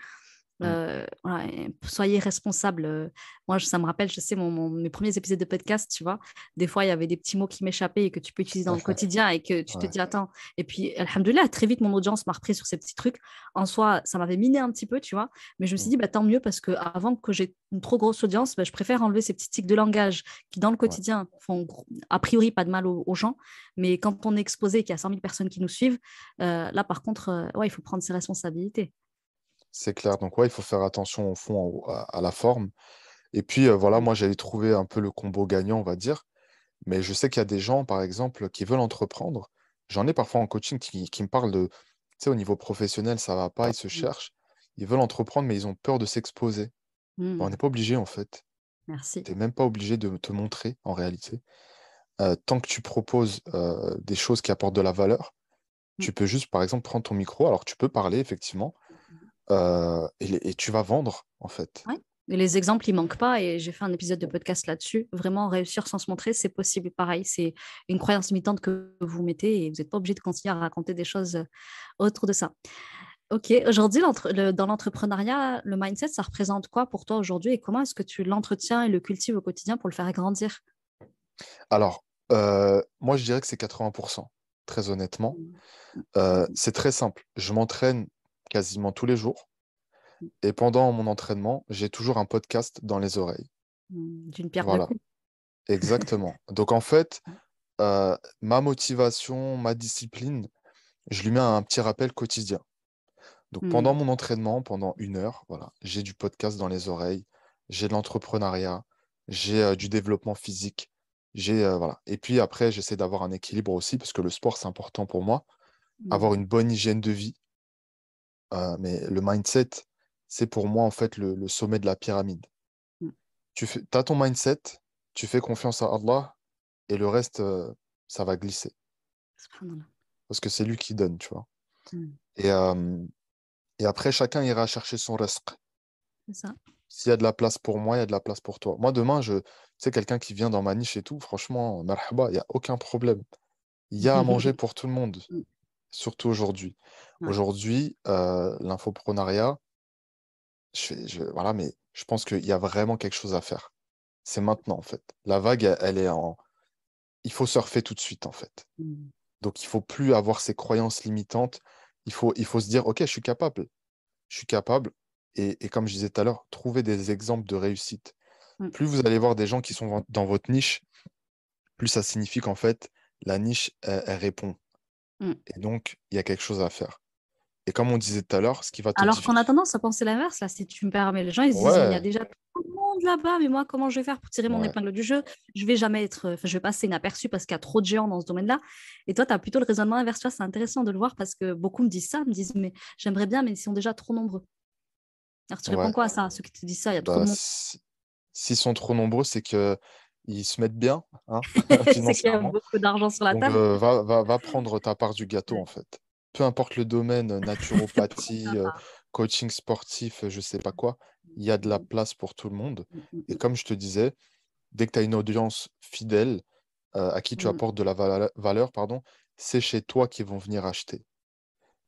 Mm. Voilà, et soyez responsable. Moi, ça me rappelle, je sais, mes premiers épisodes de podcast, tu vois, des fois, il y avait des petits mots qui m'échappaient et que tu peux utiliser dans le quotidien et que tu te Ouais, dis, attends. Et puis, alhamdoulilah, très vite, mon audience m'a repris sur ces petits trucs. En soi, ça m'avait miné un petit peu, tu vois, mais je me suis mm, dit, bah, tant mieux parce que avant que j'ai une trop grosse audience, bah, je préfère enlever ces petits tics de langage qui, dans le ouais, quotidien, font a priori pas de mal aux gens. Mais quand on est exposé, qu'il y a 100 000 personnes qui nous suivent, là, par contre, ouais, il faut prendre ses responsabilités. c'est clair. Donc, ouais, il faut faire attention au fond, à la forme. Et puis, voilà, moi, j'avais trouvé un peu le combo gagnant, on va dire. Mais je sais qu'il y a des gens, par exemple, qui veulent entreprendre. J'en ai parfois en coaching qui me parlent de, tu sais, au niveau professionnel, ça va pas, ils se Mm. cherchent. Ils veulent entreprendre, mais ils ont peur de s'exposer. Ben, on n'est Mm. pas obligé, en fait. Merci. Tu n'es même pas obligé de te montrer, en réalité. Tant que tu proposes des choses qui apportent de la valeur, Mm. tu peux juste, par exemple, prendre ton micro. Alors, tu peux parler, effectivement, et tu vas vendre, en fait. Ouais. Et les exemples, ils manquent pas et j'ai fait un épisode de podcast là-dessus. Vraiment, réussir sans se montrer, c'est possible. Pareil, c'est une croyance limitante que vous mettez et vous n'êtes pas obligé de continuer à raconter des choses autour de ça. Ok, aujourd'hui, dans l'entrepreneuriat, le mindset, ça représente quoi pour toi aujourd'hui et comment est-ce que tu l'entretiens et le cultives au quotidien pour le faire grandir? Alors, moi, je dirais que c'est 80%, très honnêtement. C'est très simple. Je m'entraîne quasiment tous les jours. Et pendant mon entraînement, j'ai toujours un podcast dans les oreilles. D'une pierre deux Voilà, coups. exactement. Donc, en fait, ma motivation, ma discipline, je lui mets un petit rappel quotidien. Donc, pendant Mm. mon entraînement, pendant 1 heure, voilà, j'ai du podcast dans les oreilles, j'ai de l'entrepreneuriat, j'ai du développement physique, voilà. Et puis après, j'essaie d'avoir un équilibre aussi, parce que le sport, c'est important pour moi. Avoir Mm. une bonne hygiène de vie, mais le mindset, c'est pour moi, en fait, le sommet de la pyramide. Mm. T'as ton mindset, tu fais confiance à Allah, et le reste, ça va glisser. Subhanallah. Parce que c'est lui qui donne, tu vois. Mm. Et, euh, et après, chacun ira chercher son risque. C'est ça. S'il y a de la place pour moi, il y a de la place pour toi. Moi, demain, tu sais, quelqu'un qui vient dans ma niche et tout, franchement, marhaba, il n'y a aucun problème. Il y a à manger pour tout le monde, Mm. surtout aujourd'hui. Ouais. Aujourd'hui, l'infoprenariat, voilà, mais je pense qu'il y a vraiment quelque chose à faire. C'est maintenant, en fait. La vague, elle est en. Il faut surfer tout de suite, en fait. Mm. Donc, il faut plus avoir ces croyances limitantes. Il faut se dire, OK, je suis capable. Je suis capable. Et comme je disais tout à l'heure, trouver des exemples de réussite. Mm. Plus vous allez voir des gens qui sont dans votre niche, plus ça signifie qu'en fait, la niche, elle répond. Mm. Et donc, il y a quelque chose à faire. Et comme on disait tout à l'heure, ce qui va te Alors qu'on a différencier. tendance à penser l'inverse, là, si tu me permets. Les gens, ils se disent, mais il y a Ouais, déjà tout le monde là-bas, mais moi, comment je vais faire pour tirer mon ouais, épingle du jeu? Je vais jamais être, enfin, je vais passer inaperçu parce qu'il y a trop de géants dans ce domaine-là. Et toi, tu as plutôt le raisonnement inverse. Tu vois, c'est intéressant de le voir parce que beaucoup me disent ça, me disent, mais j'aimerais bien, mais ils sont déjà trop nombreux. Alors, tu réponds ouais. quoi à ça, à ceux qui te disent ça? Il y a trop de Bah, monde. s'ils sont trop nombreux, c'est que ils se mettent bien, hein, C'est qu'il y a financièrement. beaucoup d'argent sur la Donc, table. va prendre ta part du gâteau, Ouais. en fait. Peu importe le domaine, Prends ta naturopathie, part. coaching sportif, je sais pas quoi, il y a de la place pour tout le monde. Mm, mm, Et mm, comme je te disais, dès que tu as une audience fidèle, à qui tu mm, apportes de la valeur, pardon, c'est chez toi qu'ils vont venir acheter.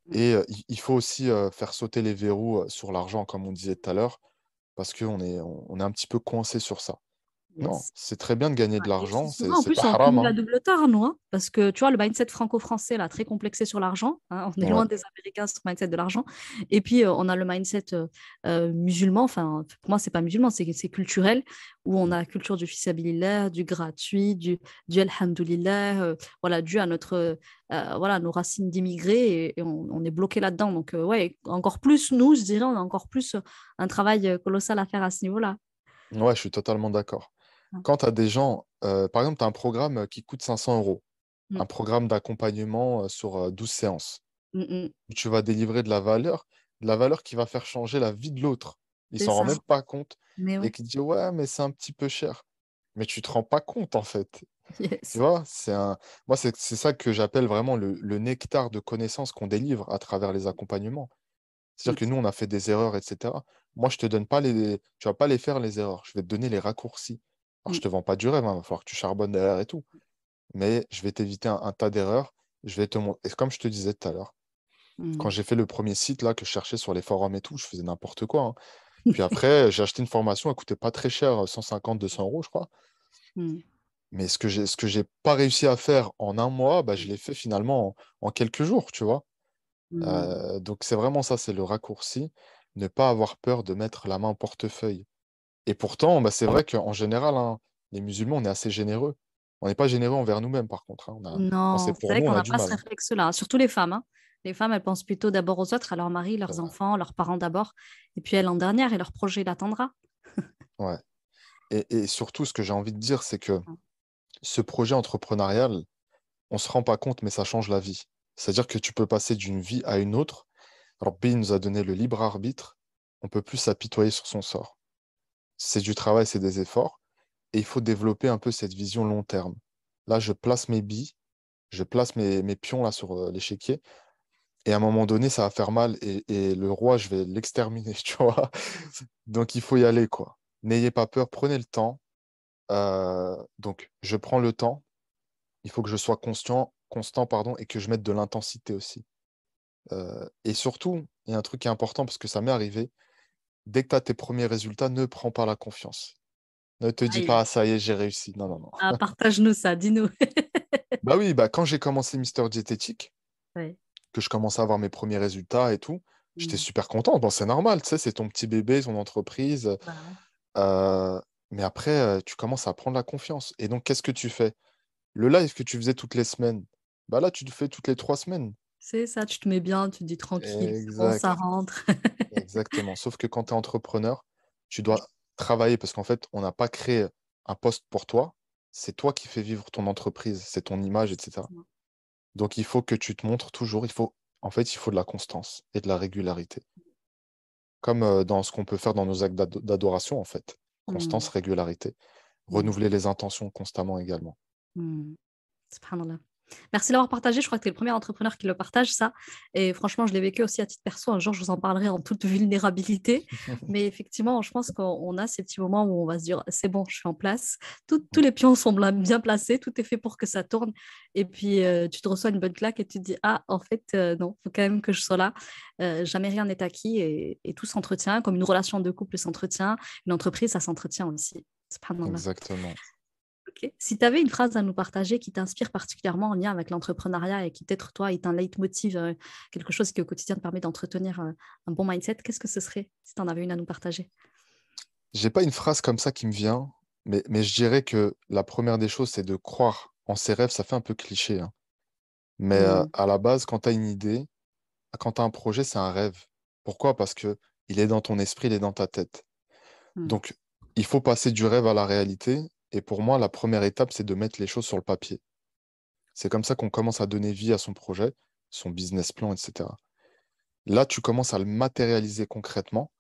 mm. Et il faut aussi faire sauter les verrous sur l'argent, comme on disait tout à l'heure, parce qu'on est un petit peu coincé sur ça. Non, Yes. c'est très bien de gagner de Ouais, et l'argent, souvent, en c'est pas plus, on haram, cumule à hein. double tard, nous, hein, parce que tu vois, le mindset franco-français, là, très complexé sur l'argent, hein, on est Ouais, loin des Américains sur le mindset de l'argent. Et puis, on a le mindset musulman, enfin, pour moi, c'est pas musulman, c'est culturel, où on a la culture du fisabilillah, du gratuit, du alhamdoulilah, voilà, dû à voilà, nos racines d'immigrés, et on est bloqué là-dedans. Donc, ouais, encore plus, nous, je dirais, on a encore plus un travail colossal à faire à ce niveau-là. ouais, je suis totalement d'accord. Quand tu as des gens, par exemple, tu as un programme qui coûte 500 euros, Mm, un programme d'accompagnement sur 12 séances, mm, mm. où tu vas délivrer de la valeur qui va faire changer la vie de l'autre. Il C'est s'en rend ça. même pas compte Mais et ouais. qui dit, ouais, mais c'est un petit peu cher. Mais tu te rends pas compte, en fait. Tu Yes. vois, moi, c'est ça que j'appelle vraiment le nectar de connaissances qu'on délivre à travers les accompagnements. C'est-à-dire Mm, que nous, on a fait des erreurs, etc. Moi, je te donne pas tu vas pas les faire, les erreurs. Je vais te donner les raccourcis. Alors, je mm, te vends pas du rêve, il va falloir que tu charbonnes derrière et tout. Mais je vais t'éviter un tas d'erreurs. Je vais te montrer. Et comme je te disais tout à l'heure, quand mm. j'ai fait le premier site là que je cherchais sur les forums et tout, je faisais n'importe quoi, hein. Puis après, j'ai acheté une formation, elle coûtait pas très cher, 150, 200 euros, je crois. Mm, Mais ce que j'ai pas réussi à faire en un mois, bah, je l'ai fait finalement en quelques jours, tu vois. mm. Donc c'est vraiment ça, c'est le raccourci, ne pas avoir peur de mettre la main au portefeuille. Et pourtant, bah, c'est vrai qu'en général, hein, les musulmans, on est assez généreux. On n'est pas généreux envers nous-mêmes, par contre, hein. Quand c'est Non, c'est pour vrai nous, qu'on on a n'a du pas ce mal, hein. réflexe-là, hein. Surtout les femmes, hein. Les femmes, elles pensent plutôt d'abord aux autres, à leur mari, C'est leurs vrai. enfants, leurs parents d'abord, et puis elles en dernière, et leur projet l'attendra. Ouais. Et surtout, ce que j'ai envie de dire, c'est que ce projet entrepreneurial, on se rend pas compte, mais ça change la vie. C'est-à-dire que tu peux passer d'une vie à une autre. Alors, Rabbi nous a donné le libre arbitre. On peut plus s'apitoyer sur son sort. C'est du travail, c'est des efforts. Et il faut développer un peu cette vision long terme. Là, je place mes billes, je place mes pions là sur l'échiquier. Et à un moment donné, ça va faire mal. Et le roi, je vais l'exterminer, tu vois. Donc, il faut y aller, quoi. N'ayez pas peur, prenez le temps. Donc, je prends le temps. Il faut que je sois constant, pardon, et que je mette de l'intensité aussi. Et surtout, il y a un truc qui est important parce que ça m'est arrivé. Dès que tu as tes premiers résultats, ne prends pas la confiance. Ne te dis pas, Aïe. ah, ça y est, j'ai réussi. Non, non, non. Ah, partage-nous ça, dis-nous. Bah oui, bah quand j'ai commencé Mister Diététique, Ouais. que je commençais à avoir mes premiers résultats et tout, j'étais Mm. super content. Bon, c'est normal, tu sais, c'est ton petit bébé, ton entreprise. Bah ouais. Euh, mais après, tu commences à prendre la confiance. Et donc, qu'est-ce que tu fais? Le live que tu faisais toutes les semaines, bah là, tu le fais toutes les 3 semaines. C'est ça, tu te mets bien, tu te dis tranquille, c'est bon, ça Exact, rentre. exactement. Sauf que quand tu es entrepreneur, tu dois travailler parce qu'en fait, on n'a pas créé un poste pour toi. C'est toi qui fais vivre ton entreprise, c'est ton image, etc. Exactement. Donc, il faut que tu te montres toujours. Il faut de la constance et de la régularité. Comme dans ce qu'on peut faire dans nos actes d'adoration, en fait. Constance, Mm, régularité. mm, Renouveler les intentions constamment également. mm. Subhanallah. Merci d'avoir partagé. Je crois que tu es le premier entrepreneur qui le partage, ça. Et franchement, je l'ai vécu aussi à titre perso. Un jour, je vous en parlerai en toute vulnérabilité. Mais effectivement, je pense qu'on a ces petits moments où on va se dire, c'est bon, je suis en place. Tous les pions sont bien placés. Tout est fait pour que ça tourne. Et puis, tu te reçois une bonne claque et tu te dis, ah, en fait, non, il faut quand même que je sois là. Jamais rien n'est acquis et tout s'entretient. Comme une relation de couple s'entretient, une entreprise, ça s'entretient aussi. Subhanallah. Exactement. Ok. Si tu avais une phrase à nous partager qui t'inspire particulièrement en lien avec l'entrepreneuriat et qui peut-être toi est un leitmotiv, quelque chose qui au quotidien te permet d'entretenir un bon mindset, qu'est-ce que ce serait si tu en avais une à nous partager? J'ai pas une phrase comme ça qui me vient, mais je dirais que la première des choses, c'est de croire en ses rêves. Ça fait un peu cliché, hein. Mais Hmm, à la base, quand tu as une idée, quand tu as un projet, c'est un rêve. Pourquoi? Parce que il est dans ton esprit, il est dans ta tête. hmm, Donc, il faut passer du rêve à la réalité. Et pour moi, la première étape, c'est de mettre les choses sur le papier. C'est comme ça qu'on commence à donner vie à son projet, son business plan, etc. Là, tu commences à le matérialiser concrètement.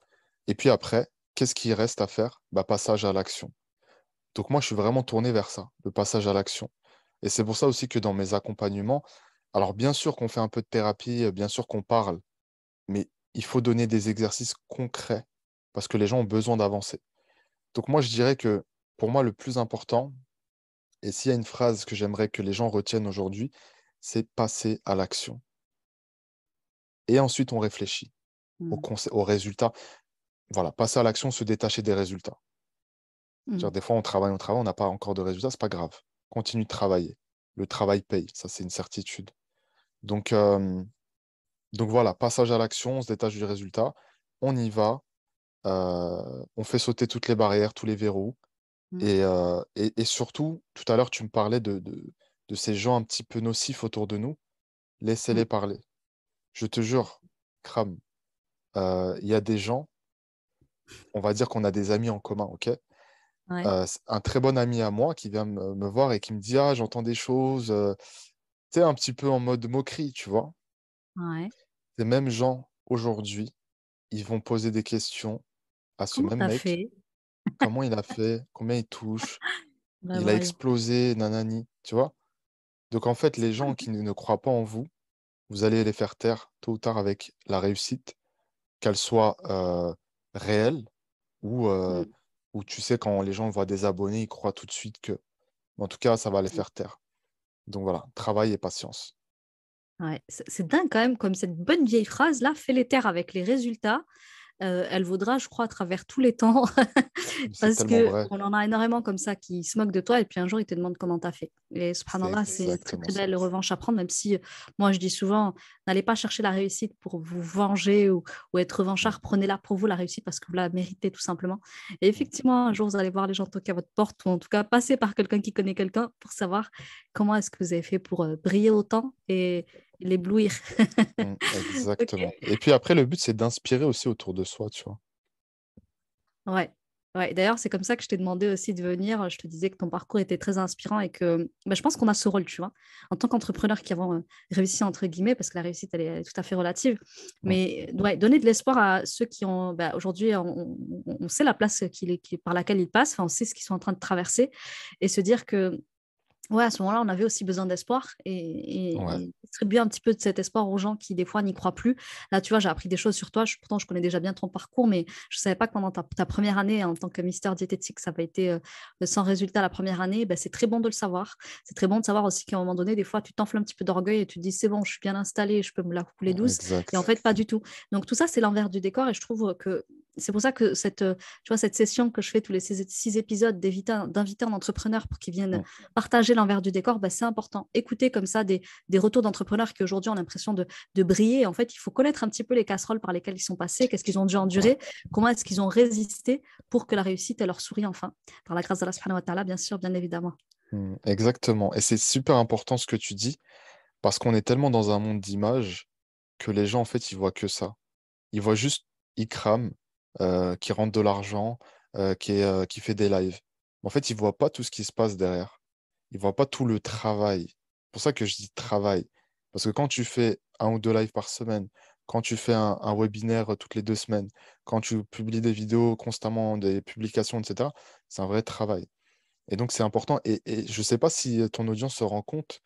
Et puis après, qu'est-ce qui reste à faire? Bah, passage à l'action. Donc moi, je suis vraiment tourné vers ça, le passage à l'action. Et c'est pour ça aussi que dans mes accompagnements, alors bien sûr qu'on fait un peu de thérapie, bien sûr qu'on parle, mais il faut donner des exercices concrets parce que les gens ont besoin d'avancer. Donc moi, je dirais que pour moi, le plus important, et s'il y a une phrase que j'aimerais que les gens retiennent aujourd'hui, c'est passer à l'action. Et ensuite, on réfléchit hmm, au résultat. Voilà, passer à l'action, se détacher des résultats. hmm. C'est-à-dire, des fois, on travaille, on n'a pas encore de résultats, c'est pas grave. Continue de travailler. Le travail paye, ça c'est une certitude. Donc, donc voilà, passage à l'action, on se détache du résultat, on y va, on fait sauter toutes les barrières, tous les verrous. Hmm, Et surtout, tout à l'heure, tu me parlais de ces gens un petit peu nocifs autour de nous. hmm. Laissez-les parler. Je te jure, crame, il y a des gens, on va dire qu'on a des amis en commun, ok? Ouais, C'est un très bon ami à moi qui vient me voir et qui me dit, ah, j'entends des choses, tu sais, un petit peu en mode moquerie, tu vois. ouais. Ces mêmes gens, aujourd'hui, ils vont poser des questions à ce Comment même t'as mec. fait? Comment il a fait? Combien il touche? Vrai, Il a vrai. explosé, nanani, tu vois. Donc en fait, C'est les ça. gens qui ne croient pas en vous, vous allez les faire taire tôt ou tard avec la réussite, qu'elle soit réelle Hmm, ou tu sais, quand les gens voient des abonnés, ils croient tout de suite que. En tout cas, ça va les hmm. faire taire. Donc voilà, travail et patience. Ouais. C'est dingue quand même, comme cette bonne vieille phrase là, fais les taire avec les résultats. Elle vaudra, je crois, à travers tous les temps. C'est Parce tellement que vrai. on en a énormément comme ça qui se moquent de toi et puis un jour ils te demandent comment tu as fait. Et C'est subhanallah, c'est une très exactement très ça. belle revanche à prendre, même si moi je dis souvent, n'allez pas chercher la réussite pour vous venger ou être Mm, revanchard, prenez-la pour vous la réussite parce que vous la méritez tout simplement. Et mm. effectivement, un jour vous allez voir les gens toquer à votre porte ou en tout cas passer par quelqu'un qui connaît quelqu'un pour savoir comment est-ce que vous avez fait pour briller autant et l'éblouir. Exactement. Ok. Et puis après, le but, c'est d'inspirer aussi autour de soi, tu vois. Ouais. Ouais. D'ailleurs, c'est comme ça que je t'ai demandé aussi de venir. Je te disais que ton parcours était très inspirant et que bah, je pense qu'on a ce rôle, tu vois, en tant qu'entrepreneur qui avons réussi, entre guillemets, parce que la réussite, elle est tout à fait relative, Mm, mais ouais, donner de l'espoir à ceux qui ont, bah, aujourd'hui, on sait la place par laquelle ils passent, enfin, on sait ce qu'ils sont en train de traverser et se dire que ouais, à ce moment-là, on avait aussi besoin d'espoir ouais, et distribuer un petit peu de cet espoir aux gens qui, des fois, n'y croient plus. Là, tu vois, j'ai appris des choses sur toi. Pourtant, je connais déjà bien ton parcours, mais je ne savais pas que pendant ta première année en tant que Mister Diététique, ça avait été sans résultat la première année. Ben, c'est très bon de le savoir. C'est très bon de savoir aussi qu'à un moment donné, des fois, tu t'enfles un petit peu d'orgueil et tu te dis, c'est bon, je suis bien installé, je peux me la couler douce. Et en exact. fait, pas du tout. Donc, tout ça, c'est l'envers du décor. Et je trouve que c'est pour ça que tu vois, cette session que je fais tous les 6 épisodes d'inviter un entrepreneur pour qu'ils viennent Mm, partager l'envers du décor, bah, c'est important. Écouter comme ça des retours d'entrepreneurs qui aujourd'hui ont l'impression de briller. En fait, il faut connaître un petit peu les casseroles par lesquelles ils sont passés, qu'est-ce qu'ils ont dû ouais, endurer, comment est-ce qu'ils ont résisté pour que la réussite elle leur sourie enfin. Par la grâce d'Allah subhanahu wa ta'ala, bien sûr, bien évidemment. exactement. Et c'est super important ce que tu dis. parce qu'on est tellement dans un monde d'images que les gens, en fait, ils voient que ça. Ils voient juste Ikram qui rentre de l'argent, qui fait des lives. En fait, ils voient pas tout ce qui se passe derrière. Ils voient pas tout le travail. C'est pour ça que je dis travail. Parce que quand tu fais un ou deux lives par semaine, quand tu fais un webinaire toutes les 2 semaines, quand tu publies des vidéos constamment, des publications, etc., c'est un vrai travail. Et donc, c'est important. Et je ne sais pas si ton audience se rend compte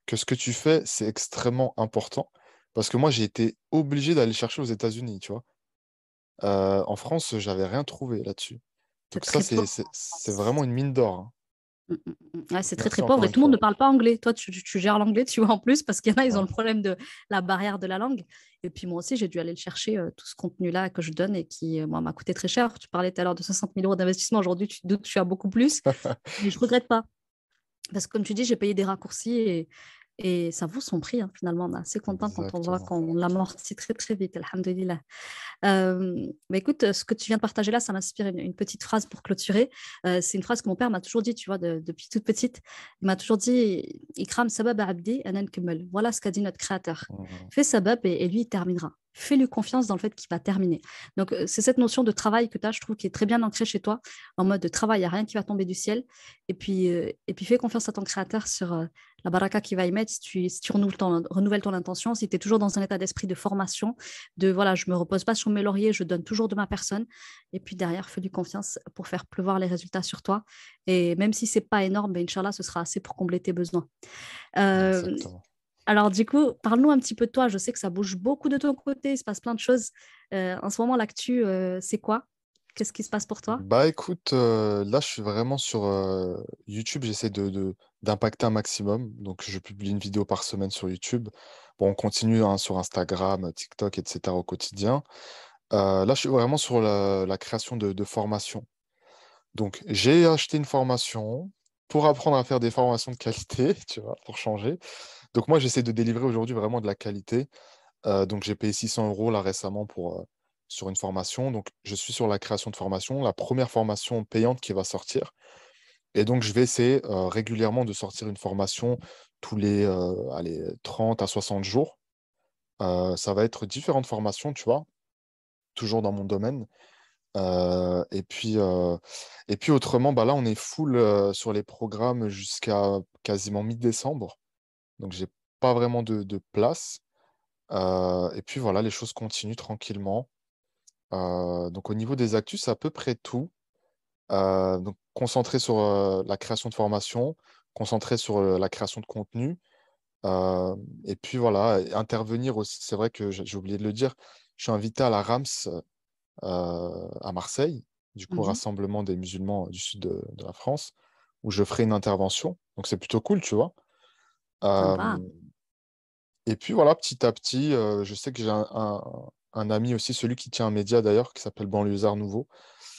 que ce que tu fais, c'est extrêmement important. Parce que moi, j'ai été obligé d'aller chercher aux États-Unis, tu vois. En France, j'avais rien trouvé là-dessus. C'est Donc ça, très c'est pauvre c'est- en c'est France. vraiment une mine d'or, hein. Ouais, Donc c'est très merci très encore pauvre et une tout le monde ne fois. parle pas anglais. Toi, tu gères l'anglais, tu vois, en plus, parce qu'il y en a, ils ont Ouais. le problème de la barrière de la langue. Et puis moi aussi, j'ai dû aller le chercher, tout ce contenu-là que je donne et qui, moi, m'a coûté très cher. Tu parlais tout à l'heure de 60 000 euros d'investissement. Aujourd'hui, tu te doutes, je suis à beaucoup plus. Mais je ne regrette pas. Parce que comme tu dis, j'ai payé des raccourcis et ça vaut son prix, hein, finalement. On est assez content quand on voit Exactement. qu'on l'amortit très très vite, alhamdoulilah. Bah écoute, ce que tu viens de partager là, ça m'inspire une petite phrase pour clôturer. C'est une phrase que mon père m'a toujours dit, tu vois, depuis toute petite. Il m'a toujours dit, Ikram sabab abdi anan kemel. Voilà ce qu'a dit notre créateur. Mhm. Fais sabab et lui, il terminera. Fais-lui confiance dans le fait qu'il va terminer. Donc, c'est cette notion de travail que tu as, je trouve, qui est très bien ancrée chez toi, en mode de travail, il n'y a rien qui va tomber du ciel. Et puis fais confiance à ton créateur sur la baraka qu'il va y mettre si tu renouvelles ton intention, si tu es toujours dans un état d'esprit de formation, de voilà, je me repose pas sur mes lauriers, je donne toujours de ma personne. Et puis derrière, fais-lui confiance pour faire pleuvoir les résultats sur toi. Et même si c'est pas énorme, ben, Inch'Allah, ce sera assez pour combler tes besoins. Euh, Exactement. alors du coup, parle-nous un petit peu de toi. Je sais que ça bouge beaucoup de ton côté, il se passe plein de choses. En ce moment, l'actu, c'est quoi? Qu'est-ce qui se passe pour toi? Bah écoute, là je suis vraiment sur YouTube, j'essaie d'impacter un maximum. Donc je publie une vidéo par semaine sur YouTube. Bon, on continue hein, sur Instagram, TikTok, etc. au quotidien. Là je suis vraiment sur la création de formations. Donc j'ai acheté une formation pour apprendre à faire des formations de qualité, tu vois, pour changer. Donc moi j'essaie de délivrer aujourd'hui vraiment de la qualité. Donc j'ai payé 600 euros là récemment sur une formation. Donc je suis sur la création de formation, la première formation payante qui va sortir. Et donc je vais essayer régulièrement de sortir une formation tous les allez, 30 à 60 jours. Ça va être différentes formations, tu vois, toujours dans mon domaine. Euh, et puis, euh, et puis autrement, bah là on est full sur les programmes jusqu'à quasiment mi-décembre. Donc j'ai pas vraiment de place. Et puis voilà, les choses continuent tranquillement. Donc au niveau des actus, c'est à peu près tout. Donc concentré sur la création de formation, concentré sur la création de contenu. Euh, et puis voilà, et intervenir aussi. C'est vrai que j'ai oublié de le dire. Je suis invité à la RAMS à Marseille, du coup Mhm. rassemblement des musulmans du sud de la France, où je ferai une intervention. Donc c'est plutôt cool, tu vois. Sympa. Euh, et puis voilà, petit à petit, je sais que j'ai un ami aussi, celui qui tient un média d'ailleurs, qui s'appelle Banlieusard Nouveau,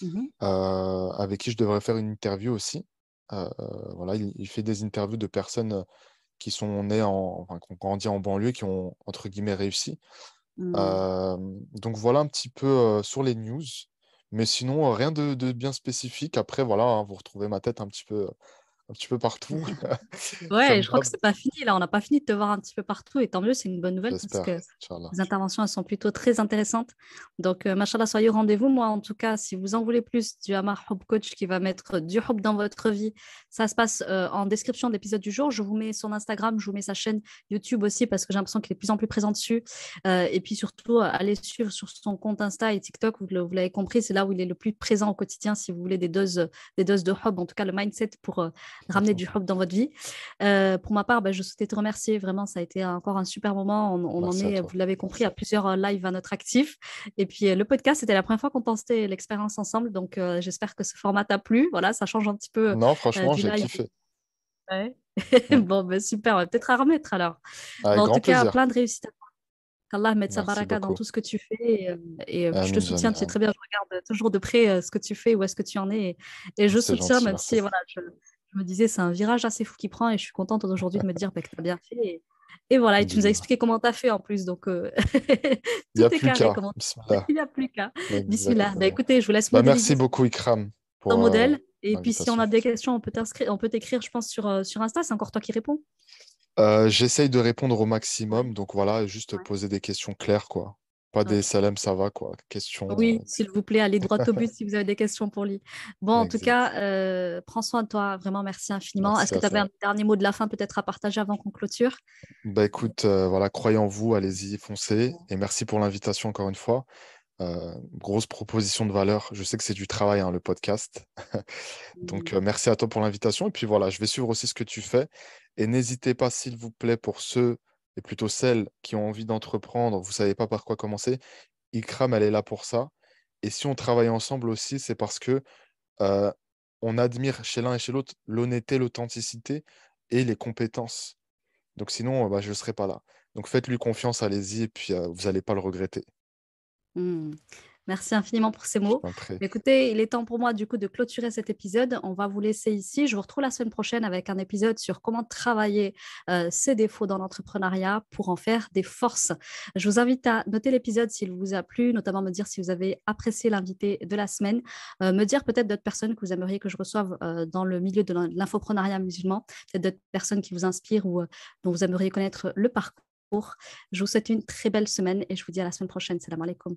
Mhm. avec qui je devrais faire une interview aussi. Voilà, il fait des interviews de personnes qui sont nées enfin, qui ont grandi en banlieue, qui ont entre guillemets réussi. Mm. Euh, donc voilà un petit peu sur les news. Mais sinon, rien de bien spécifique. Après, voilà, hein, vous retrouvez ma tête un petit peu partout, Ouais, comme je crois que d'hab. c'est pas fini là. On n'a pas fini de te voir un petit peu partout et tant mieux, c'est une bonne nouvelle parce J'espère, que Inch'Allah. les interventions elles sont plutôt très intéressantes. Donc, machallah, soyez au rendez-vous. Moi, en tout cas, si vous en voulez plus du Amar Hub Coach qui va mettre du hub dans votre vie, ça se passe en description de l'épisode du jour. Je vous mets son Instagram, je vous mets sa chaîne YouTube aussi parce que j'ai l'impression qu'il est de plus en plus présent dessus. Et puis surtout, allez suivre sur son compte Insta et TikTok. Vous l'avez compris, c'est là où il est le plus présent au quotidien si vous voulez des doses de hub, en tout cas le mindset pour ramener du hub dans votre vie. Pour ma part, bah, je souhaitais te remercier. Vraiment, ça a été encore un super moment. On en Merci à est, toi. vous l'avez compris, à plusieurs lives à notre actif. Et puis, le podcast, c'était la première fois qu'on testait l'expérience ensemble. Donc, j'espère que ce format t'a plu. Voilà, ça change un petit peu Non, franchement, du j'ai live. kiffé. Ouais. Mm. Bon, ben, super. On va peut-être à remettre alors. Avec Bon, en grand tout cas, plaisir. plein de réussite. Qu'Allah mette sa Merci baraka dans beaucoup. tout ce que tu fais. Je te Amin, soutiens. Tu sais Jamiran. très bien, je regarde toujours de près ce que tu fais, où est-ce que tu en es. Et je C'est soutiens, gentil, même merci. si voilà, je me disais, c'est un virage assez fou qui prend. Et je suis contente aujourd'hui de me dire bah, que tu as bien fait. Et voilà, et tu nous as Alhamdulillah. expliqué comment tu as fait en plus. Donc, Il n'y a tout est plus carré. qu'à. Comment... Bismillah. Il n'y a plus qu'à. Bismillah. Bah, Exactement. écoutez, je vous laisse Bah, merci modéliser beaucoup, Ikram, ton pour modèle. Et puis, si on l'invitation. a des questions, on peut t'écrire, je pense, sur Insta. C'est encore toi qui réponds. J'essaye de répondre au Ouais, maximum. Donc voilà, juste ouais. poser des questions claires, quoi. Pas des Ok. SLM, ça va, quoi. Questions. Oui, s'il vous plaît, allez droit au but si vous avez des questions pour lui. Bon, en tout Exact. cas, prends soin de toi. Vraiment, merci infiniment. Est-ce Merci que à tu avais un toi. dernier mot de la fin peut-être à partager avant qu'on clôture? Bah écoute, voilà, croyez en vous, allez-y, foncez. Et merci pour l'invitation encore une fois. Grosse proposition de valeur. Je sais que c'est du travail, hein, le podcast. Donc, Mm. merci à toi pour l'invitation. Et puis voilà, je vais suivre aussi ce que tu fais. Et n'hésitez pas, s'il vous plaît, pour ceux et plutôt celles qui ont envie d'entreprendre, vous savez pas par quoi commencer, Ikram, elle est là pour ça. Et si on travaille ensemble aussi, c'est parce que euh, on admire chez l'un et chez l'autre l'honnêteté, l'authenticité et les compétences. Donc sinon, bah, je ne serais pas là. Donc faites-lui confiance, allez-y, et puis vous n'allez pas le regretter. Hmm. Merci infiniment pour ces Je mots. t'en prie. Écoutez, il est temps pour moi du coup de clôturer cet épisode. On va vous laisser ici. Je vous retrouve la semaine prochaine avec un épisode sur comment travailler ses défauts dans l'entrepreneuriat pour en faire des forces. Je vous invite à noter l'épisode s'il vous a plu, notamment me dire si vous avez apprécié l'invité de la semaine, me dire peut-être d'autres personnes que vous aimeriez que je reçoive dans le milieu de l'infoprenariat musulman, peut-être d'autres personnes qui vous inspirent ou dont vous aimeriez connaître le parcours. Je vous souhaite une très belle semaine et je vous dis à la semaine prochaine. Salam alaikum.